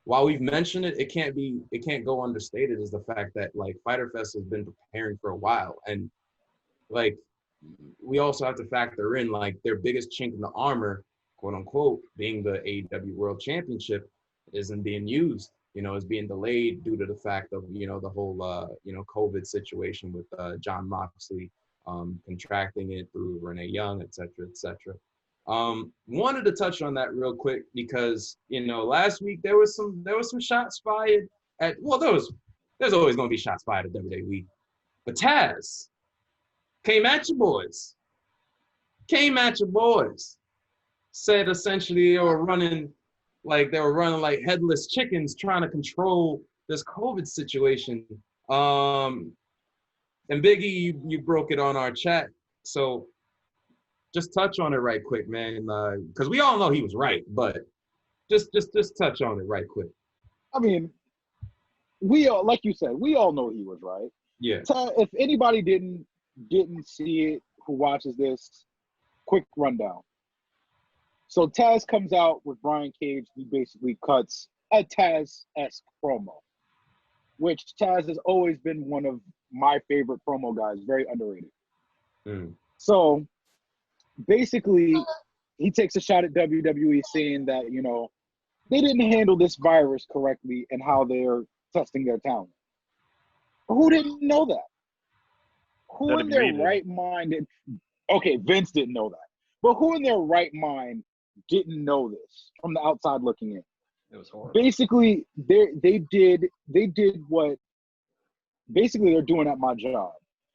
while we've mentioned it, it can't go understated is the fact that like Fyter Fest has been preparing for a while, and like. We also have to factor in like their biggest chink in the armor, quote unquote, being the AEW World Championship isn't being used. You know, it's being delayed due to the fact of, you know, the whole, you know, COVID situation with John Moxley contracting it through Renee Young, et cetera, et cetera. Wanted to touch on that real quick because, you know, last week there was some shots fired at, well, there's always going to be shots fired at WWE. But Taz came at your boys. Said essentially they were running like headless chickens trying to control this COVID situation. And Biggie, you broke it on our chat. So just touch on it right quick, man. Because we all know he was right, but just touch on it right quick. I mean, we all, like you said, we all know he was right. Yeah. If anybody didn't see it, who watches this, quick rundown. So Taz comes out with Brian Cage. He basically cuts a Taz-esque promo, which Taz has always been one of my favorite promo guys, very underrated. So basically, he takes a shot at WWE saying that, you know, they didn't handle this virus correctly and how they're testing their talent. But who didn't know that? Who in their right mind okay, Vince didn't know that. But who in their right mind didn't know this from the outside looking in? It was horrible. Basically, they did what basically they're doing at my job.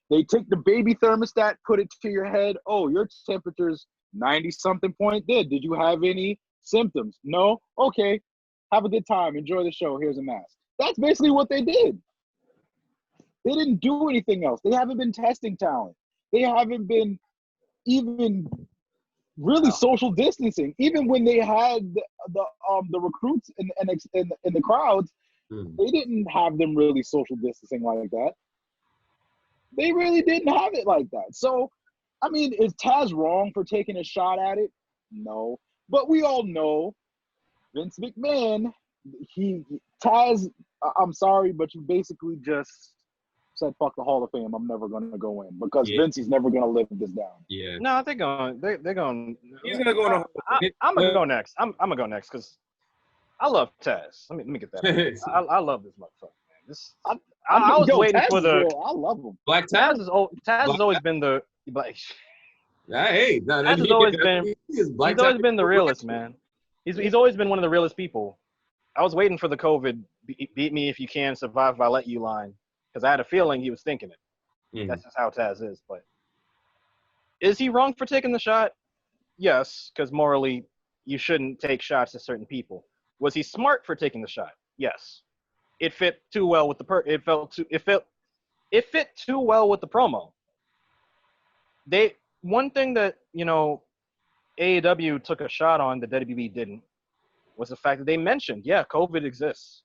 They take the baby thermostat, put it to your head. Oh, your temperature's 90-something point. Did you have any Symptoms? No. Okay. Have a good time. Enjoy the show. Here's a mask. That's basically what they did. They didn't do anything else. They haven't been testing talent. They haven't been even really social distancing. Even when they had the recruits in the crowds, they didn't have them really social distancing like that. They really didn't have it like that. So, I mean, is Taz wrong for taking a shot at it? No. But we all know Vince McMahon, Taz, I'm sorry, but you basically just said, fuck the Hall of Fame. I'm never going to go in because Vince is never going to live this down. Yeah. No, they're going. He's going to go in. I'm going to go next. I'm going to go next because I love Taz. Let me get that. I love this motherfucker, man. I was waiting for the. I love him. Black Taz. Taz has always been the. Black. Hey, Taz has always been. He's always been the realest, man. He's always been one of the realest people. I was waiting for the COVID beat me if you can, survive if I let you line, because I had a feeling he was thinking it. That's just how Taz is. But is he wrong for taking the shot? Yes, because morally you shouldn't take shots at certain people. Was he smart for taking the shot? Yes. It fit too well with the it fit too well with the promo. One thing that, AEW took a shot on that WWE didn't was the fact that they mentioned, COVID exists.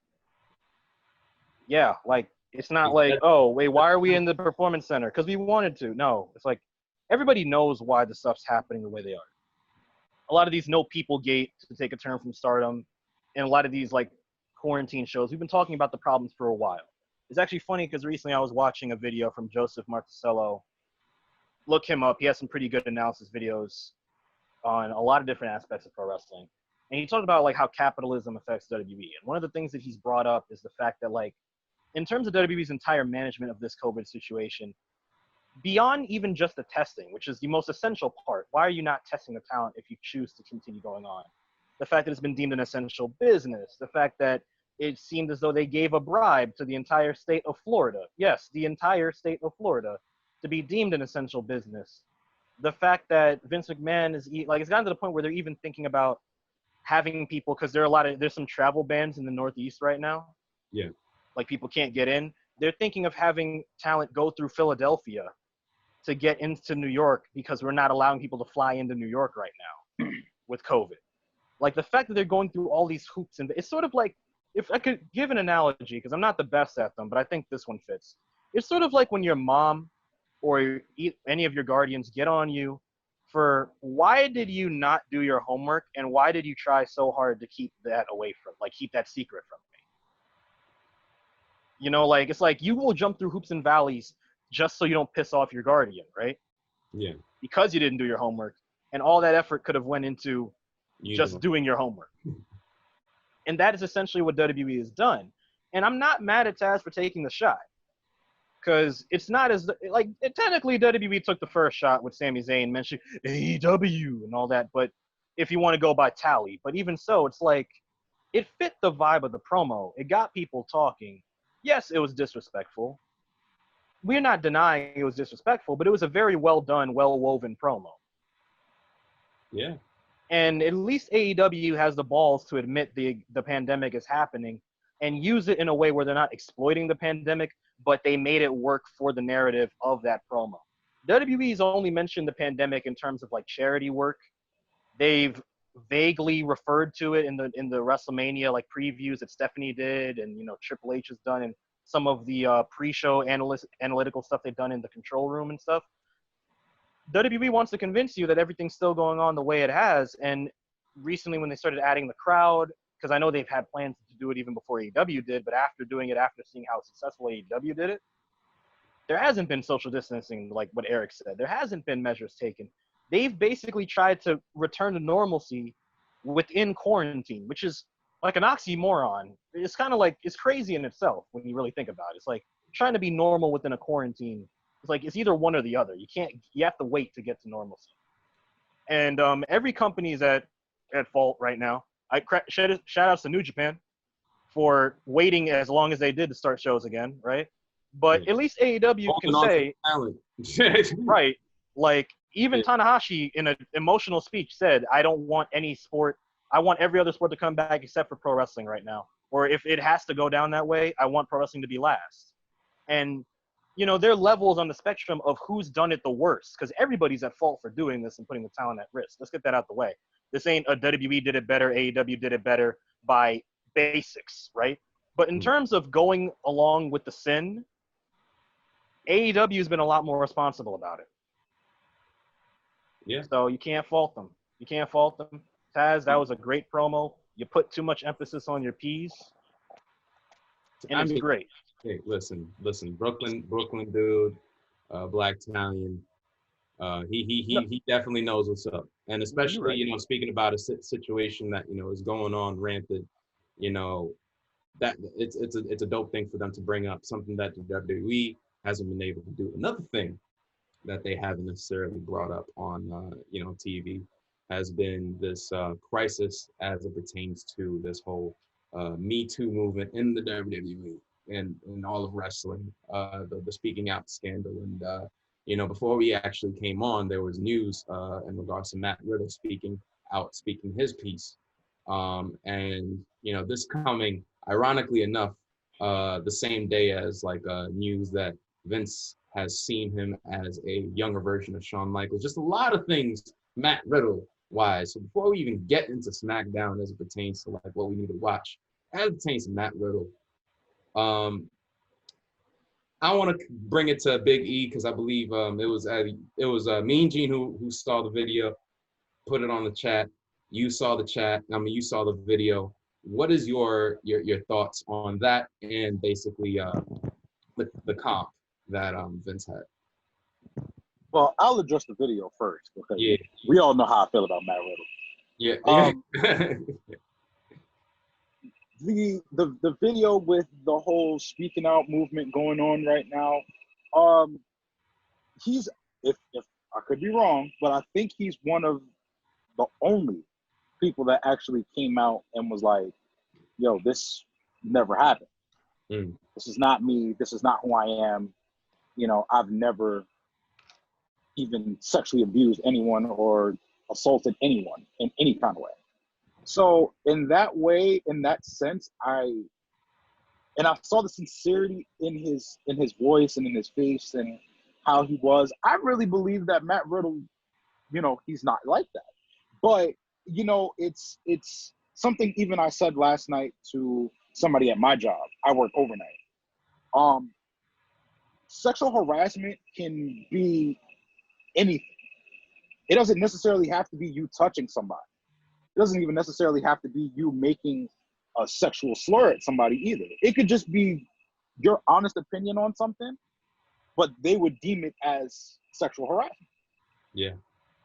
Yeah, like it's not like, oh, wait, why are we in the performance center? Because we wanted to. No, it's like everybody knows why the stuff's happening the way they are. A lot of these no people gate, to take a term from Stardom, and a lot of these like quarantine shows, we've been talking about the problems for a while. It's actually funny because recently I was watching a video from Joseph Marticello. Look him up. He has some pretty good analysis videos on a lot of different aspects of pro wrestling. And he talked about like how capitalism affects WWE. And one of the things that he's brought up is the fact that like in terms of WWE's entire management of this COVID situation, beyond even just the testing, which is the most essential part, why are you not testing the talent if you choose to continue going on? The fact that it's been deemed an essential business, the fact that it seemed as though they gave a bribe to the entire state of Florida. Yes, the entire state of Florida to be deemed an essential business. The fact that Vince McMahon is it's gotten to the point where they're even thinking about having people, because there's some travel bans in the Northeast right now. Yeah. Like people can't get in. They're thinking of having talent go through Philadelphia to get into New York because we're not allowing people to fly into New York right now with COVID. Like the fact that they're going through all these hoops, and it's sort of like, if I could give an analogy, because I'm not the best at them, but I think this one fits. It's sort of like when your mom or any of your guardians get on you for why did you not do your homework and why did you try so hard to keep that away from, like keep that secret from me? Like it's like you will jump through hoops and valleys just so you don't piss off your guardian, right? Yeah. Because you didn't do your homework, and all that effort could have went into just doing your homework. And that is essentially what WWE has done. And I'm not mad at Taz for taking the shot. Because it's not as, technically WWE took the first shot with Sami Zayn, mentioning AEW and all that. But if you want to go by tally. But even so, it's like, it fit the vibe of the promo. It got people talking. Yes, it was disrespectful. We're not denying it was disrespectful, but it was a very well done, well woven promo. Yeah. And at least AEW has the balls to admit the pandemic is happening and use it in a way where they're not exploiting the pandemic, but they made it work for the narrative of that promo. WWE's only mentioned the pandemic in terms of like charity work. They've vaguely referred to it in the WrestleMania like previews that Stephanie did, and Triple H has done, and some of the pre-show analytical stuff they've done in the control room and stuff. WWE wants to convince you that everything's still going on the way it has. And recently when they started adding the crowd, because I know they've had plans to do it even before AEW did, but after seeing how successful AEW did it, there hasn't been social distancing like what Eric said. There hasn't been measures taken. They've basically tried to return to normalcy within quarantine, which is like an oxymoron. It's kind of like, it's crazy in itself when you really think about it. It's like trying to be normal within a quarantine. It's like it's either one or the other. You have to wait to get to normalcy. And every company is at fault right now. Shout outs to New Japan for waiting as long as they did to start shows again, right? But at least AEW can say, right, like even Tanahashi in an emotional speech said, I don't want any sport, I want every other sport to come back except for pro wrestling right now. Or if it has to go down that way, I want pro wrestling to be last. And, you know, there are levels on the spectrum of who's done it the worst, because everybody's at fault for doing this and putting the talent at risk. Let's get that out the way. This ain't a WWE did it better, AEW did it better by basics, right? But in terms of going along with the sin, AEW has been a lot more responsible about it. Yeah. So you can't fault them. You can't fault them. Taz, that was a great promo. You put too much emphasis on your P's, and it's great. Hey, listen, Brooklyn dude, Black Italian. He definitely knows what's up, and especially you know, speaking about a situation that you know is going on rampant, you know, that it's a dope thing for them to bring up, something that the WWE hasn't been able to do. Another thing that they haven't necessarily brought up on you know, TV has been this crisis as it pertains to this whole Me Too movement in the WWE and in all of wrestling, the speaking out scandal. And you know, before we actually came on, there was news in regards to Matt Riddle speaking his piece, and you know, this coming ironically enough the same day as like news that Vince has seen him as a younger version of Shawn Michaels. Just a lot of things Matt Riddle wise. So before we even get into SmackDown as it pertains to like what we need to watch, as it pertains to Matt Riddle, I want to bring it to Big E because I believe it was Mean Gene who saw the video, put it on the chat. You saw the chat. I mean, you saw the video. What is your thoughts on that and basically the comp that Vince had? Well, I'll address the video first because we all know how I feel about Matt Riddle. Yeah. The video with the whole speaking out movement going on right now, he's, if I could be wrong, but I think he's one of the only people that actually came out and was like, yo, this never happened. This is not me. This is not who I am. You know, I've never even sexually abused anyone or assaulted anyone in any kind of way. So in that way, in that sense, I saw the sincerity in his voice and in his face and how he was. I really believe that Matt Riddle, you know, he's not like that. But, you know, it's something even I said last night to somebody at my job. I work overnight. Sexual harassment can be anything. It doesn't necessarily have to be you touching somebody. It doesn't even necessarily have to be you making a sexual slur at somebody either. It could just be your honest opinion on something, but they would deem it as sexual harassment. Yeah.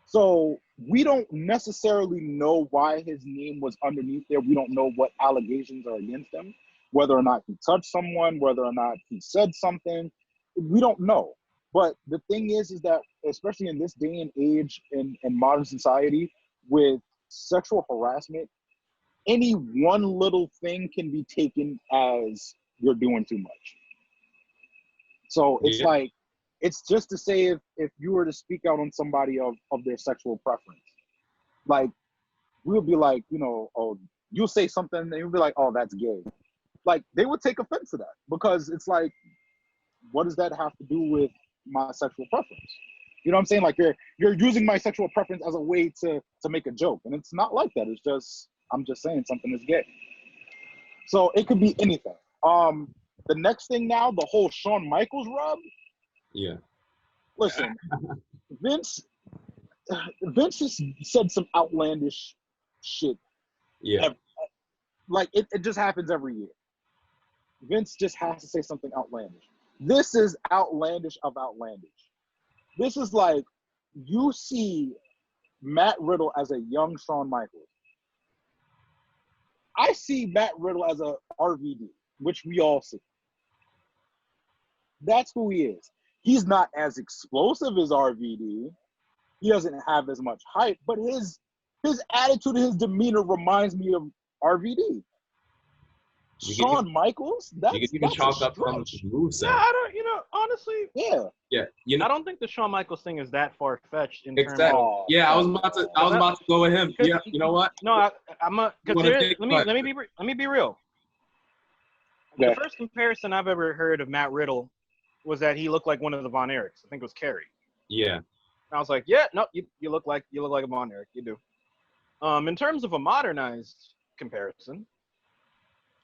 So we don't necessarily know why his name was underneath there. We don't know what allegations are against him, whether or not he touched someone, whether or not he said something. We don't know. But the thing is that, especially in this day and age in modern society, with sexual harassment, any one little thing can be taken as you're doing too much. So it's like, it's just to say if you were to speak out on somebody of their sexual preference, like, we'll be like, you know, oh, you'll say something and you'll be like, oh, that's gay. Like, they would take offense to that because it's like, what does that have to do with my sexual preference? You know what I'm saying? Like, you're using my sexual preference as a way to make a joke. And it's not like that. It's just, I'm just saying something is gay. So it could be anything. The next thing now, the whole Shawn Michaels rub. Yeah. Listen, Vince has said some outlandish shit. Yeah. Like, it just happens every year. Vince just has to say something outlandish. This is outlandish of outlandish. This is like, you see Matt Riddle as a young Shawn Michaels. I see Matt Riddle as a RVD, which we all see. That's who he is. He's not as explosive as RVD. He doesn't have as much hype, but his attitude, his demeanor reminds me of RVD. Shawn Michaels, you can even chalk up some moves. Yeah, I don't, honestly. Yeah. I don't think the Shawn Michaels thing is that far fetched in exactly. terms of. Yeah, I was about to go with him. Yeah, you know what? No, let me be real. Yeah. The first comparison I've ever heard of Matt Riddle was that he looked like one of the Von Erichs. I think it was Kerry. Yeah. And I was like, yeah, no, you look like a Von Erich. You do. In terms of a modernized comparison,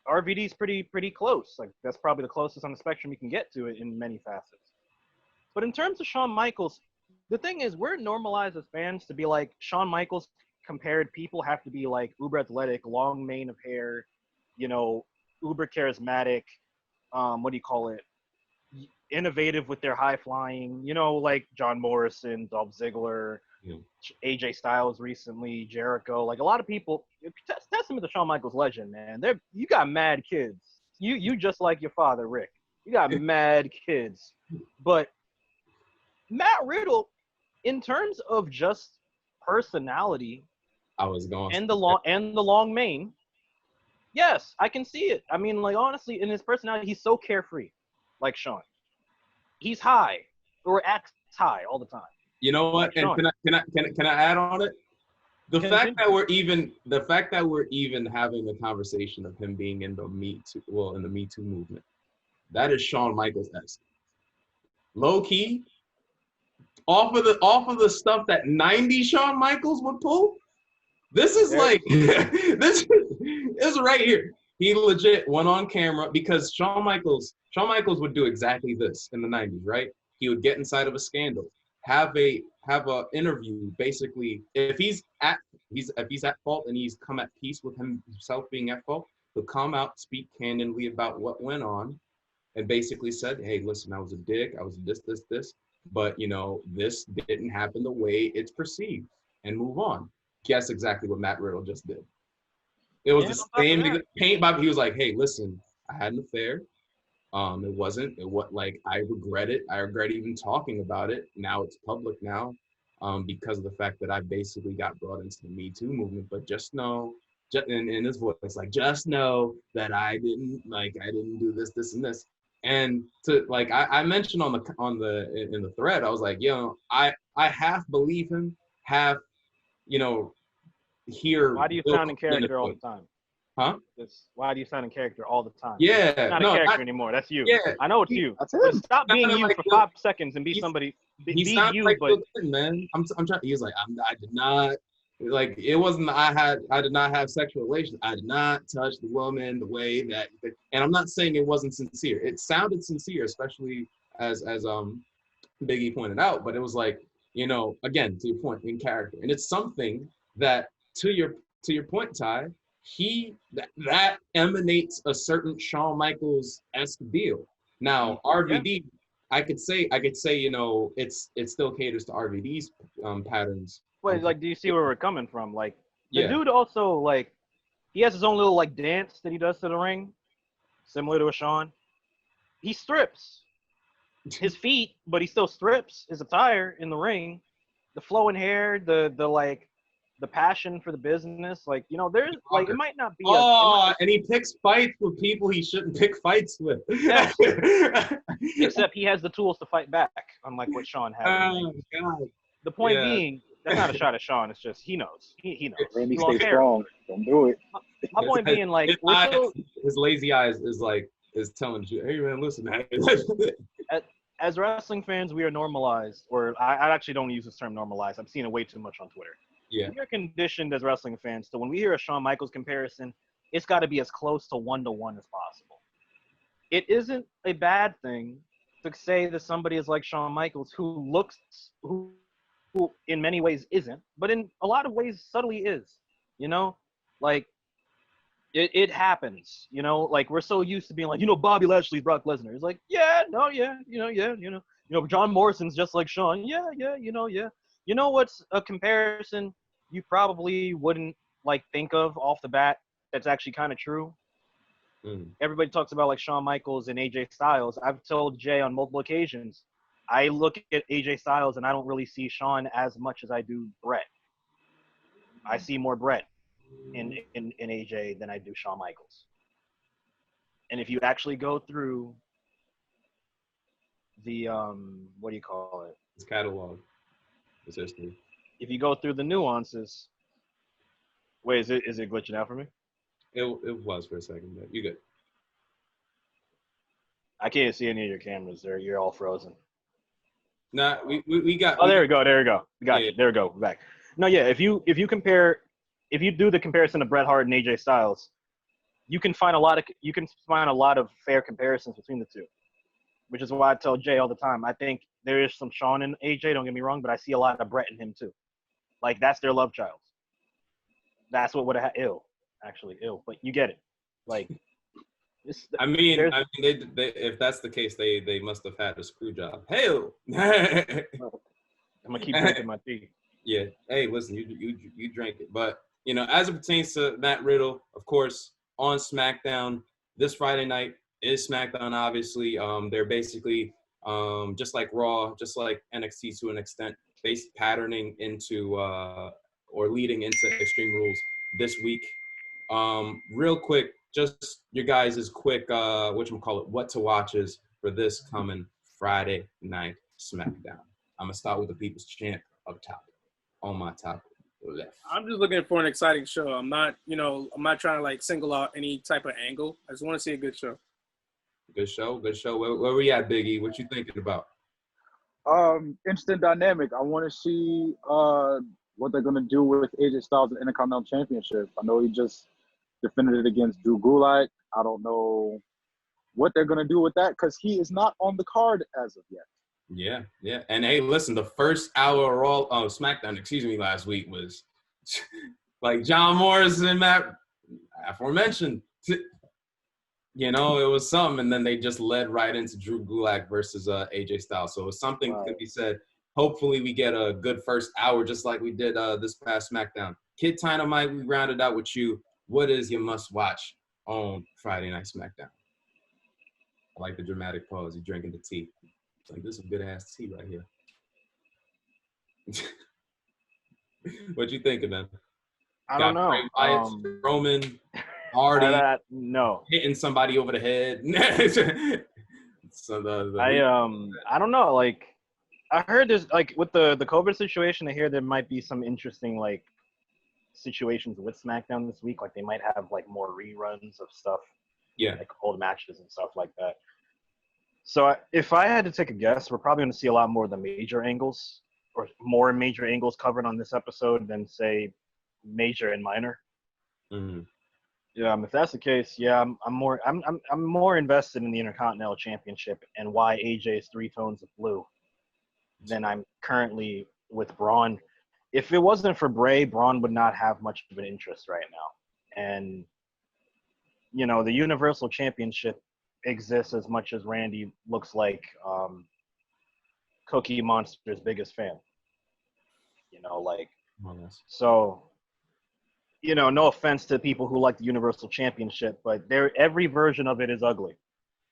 RVD's pretty close. Like that's probably the closest on the spectrum you can get to it in many facets. But in terms of Shawn Michaels, the thing is we're normalized as fans to be like Shawn Michaels compared people have to be like uber athletic, long mane of hair, uber charismatic, what do you call it? Innovative with their high flying, like John Morrison, Dolph Ziggler, AJ Styles recently, Jericho, like a lot of people. Testament to Shawn Michaels' legend, man. You got mad kids. You just like your father, Rick. You got mad kids. But Matt Riddle, in terms of just personality, and the long mane, yes, I can see it. I mean, like honestly, in his personality, he's so carefree, like Shawn. He's high or acts high all the time. You know what? And can I add on it? The fact that we're even having a conversation of him being in the Me Too movement, that is Shawn Michaels-esque. Low key, off of the stuff that 90 Shawn Michaels would pull. This is like this is right here. He legit went on camera because Shawn Michaels would do exactly this in the 90s, right? He would get inside of a scandal, have a interview. Basically, if he's at fault and he's come at peace with himself being at fault, he'll come out, speak candidly about what went on, and basically said, "Hey, listen, I was a dick. I was this, but this didn't happen the way it's perceived," and move on. Guess exactly what Matt Riddle just did. It was the same paint by. He was like, "Hey, listen, I had an affair. I regret it. I regret even talking about it. Now it's public now, because of the fact that I basically got brought into the Me Too movement. But just know, in his voice, like, just know that I didn't do this, and this." And to I mentioned in the thread, I was like, I half believe him, half, hear. Why do you sound in character all the time? Huh? Why do you sound in character all the time? Yeah. It's not a character anymore. That's you. Yeah. I know it's you. That's it. Stop being you for 5 seconds and be somebody. Be you, like but good, man. I'm trying. He was like, I did not. Like, it wasn't. I did not have sexual relations. I did not touch the woman the way that. And I'm not saying it wasn't sincere. It sounded sincere, especially as Biggie pointed out. But it was like, again, to your point, in character, and it's something that to your point, Ty. That emanates a certain Shawn Michaels-esque deal. Now, RVD, I could say, it still caters to RVD's patterns. Wait, do you see where we're coming from? Like, the dude also, he has his own little, dance that he does to the ring, similar to a Shawn. He strips his feet, but he still strips his attire in the ring. The flowing hair, the passion for the business, there's it might not be. And he picks fights with people he shouldn't pick fights with. Yes. Except he has the tools to fight back, unlike what Shawn had. Oh, God. The point being, that's not a shot at Shawn. It's just he knows. He knows. Randy, stay strong. Don't do it. My point being, his lazy eyes is telling you, hey man, listen, man. As wrestling fans, we are normalized, or I actually don't use this term normalized. I'm seeing it way too much on Twitter. Yeah. We are conditioned as wrestling fans to when we hear a Shawn Michaels comparison, it's got to be as close to 1-to-1 as possible. It isn't a bad thing to say that somebody is like Shawn Michaels who in many ways isn't, but in a lot of ways subtly is. It happens. We're so used to being like, Bobby Lashley's Brock Lesnar. It's like, John Morrison's just like Shawn. You know what's a comparison you probably wouldn't think of off the bat that's actually kind of true? Everybody talks about Shawn Michaels and AJ Styles. I've told Jay on multiple occasions, I look at AJ Styles and I don't really see Shawn as much as I do Brett. I see more Brett in AJ than I do Shawn Michaels. And if you actually go through the what do you call it? His catalog. His history. If you go through the nuances, Wait, is it glitching out for me? It was for a second, but you good. I can't see any of your cameras. You're all frozen. Nah, we got. Oh, there we go. We got Yeah. you. There we go. We're back. No, yeah. If you do the comparison of Bret Hart and AJ Styles, you can find a lot of fair comparisons between the two, which is why I tell Jay all the time. I think there is some Shawn in AJ. Don't get me wrong, but I see a lot of Bret in him too. Like that's their love child. That's what would have ill, but you get it. Like, I mean, they if that's the case, they must have had a screw job. Hell, I'm gonna keep drinking my tea. Yeah. Hey, listen, you drink it, but as it pertains to Matt Riddle, of course, on SmackDown this Friday night is SmackDown. Obviously, they're basically just like Raw, just like NXT to an extent, based patterning into or leading into Extreme Rules this week. Real quick, just your guys' quick what to watches for this coming Friday night SmackDown. I'm gonna start with the People's Champ up top on my top left. I'm just looking for an exciting show. I'm not trying to like single out any type of angle. I just want to see a good show. Good show. Where we at, Biggie? What you thinking about? Instant dynamic. I want to see what they're gonna do with AJ Styles and Intercontinental Championship. I know he just defended it against Drew Gulak. I don't know what they're gonna do with that because he is not on the card as of yet. Yeah. And hey, listen, the first hour of SmackDown, last week was like John Morrison and Matt aforementioned. It was something, and then they just led right into Drew Gulak versus AJ Styles. So it's something could be said. Hopefully we get a good first hour just like we did this past SmackDown. Kid Dynamite, we rounded out with you. What is your must-watch on Friday Night SmackDown? I like the dramatic pause. You're drinking the tea. It's like, this is a good-ass tea right here. What you thinking, man? I don't know. Roman, Hardy, no. Hitting somebody over the head. I don't know. Like, I heard there's, like, with the COVID situation, I hear there might be some interesting, like, situations with SmackDown this week. Like, they might have, like, more reruns of stuff. Yeah. Like, old matches and stuff like that. So if I had to take a guess, we're probably going to see a lot more of the major angles or more major angles covered on this episode than, say, major and minor. Mm-hmm. Yeah, if that's the case, yeah, I'm more invested in the Intercontinental Championship and why AJ is 3 tones of blue than I'm currently with Braun. If it wasn't for Bray, Braun would not have much of an interest right now. And, the Universal Championship exists as much as Randy looks like Cookie Monster's biggest fan. So, no offense to people who like the Universal Championship, but every version of it is ugly.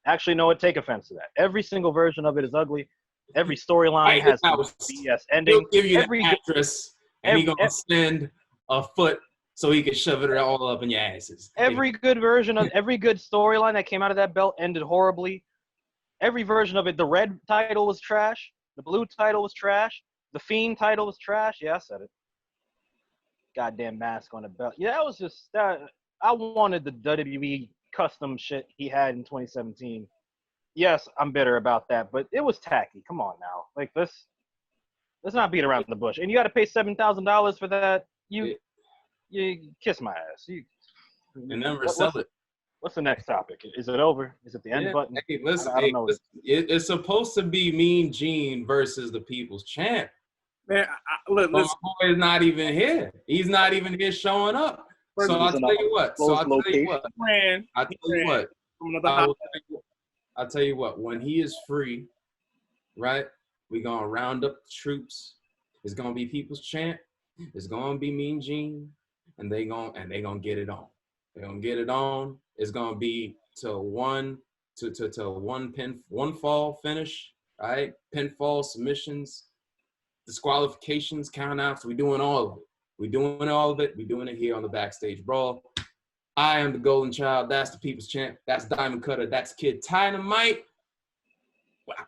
Actually, no, take offense to that. Every single version of it is ugly. Every storyline has a BS ending. He'll give you the actress, and he's going to send a foot so he can shove it all up in your asses. Every good storyline that came out of that belt ended horribly. Every version of it, the red title was trash. The blue title was trash. The Fiend title was trash. Yeah, I said it. Goddamn mask on the belt. Yeah, that was just that. I wanted the WWE custom shit he had in 2017. Yes, I'm bitter about that, but it was tacky. Come on now, like let's not beat around the bush. And you got to pay $7,000 for that. You kiss my ass. And then resell it. What's the next topic? Is it over? Is it the end button? Hey, listen, I don't know. It's supposed to be Mean Gene versus the People's Champ. Man, look, my boy is not even here. He's not even here showing up. So I'll tell you what. I'll tell you what. When he is free, right, we're going to round up the troops. It's going to be People's Champ. It's going to be Mean Gene. And they're going to get it on. They're going to get it on. It's going to be to one fall finish, right? Pinfall, submissions, disqualifications, countouts. We're doing all of it. We're doing it here on the Backstage Brawl. I am the Golden Child. That's the People's Champ. That's Diamond Cutter. That's Kid Dynamite. Wow.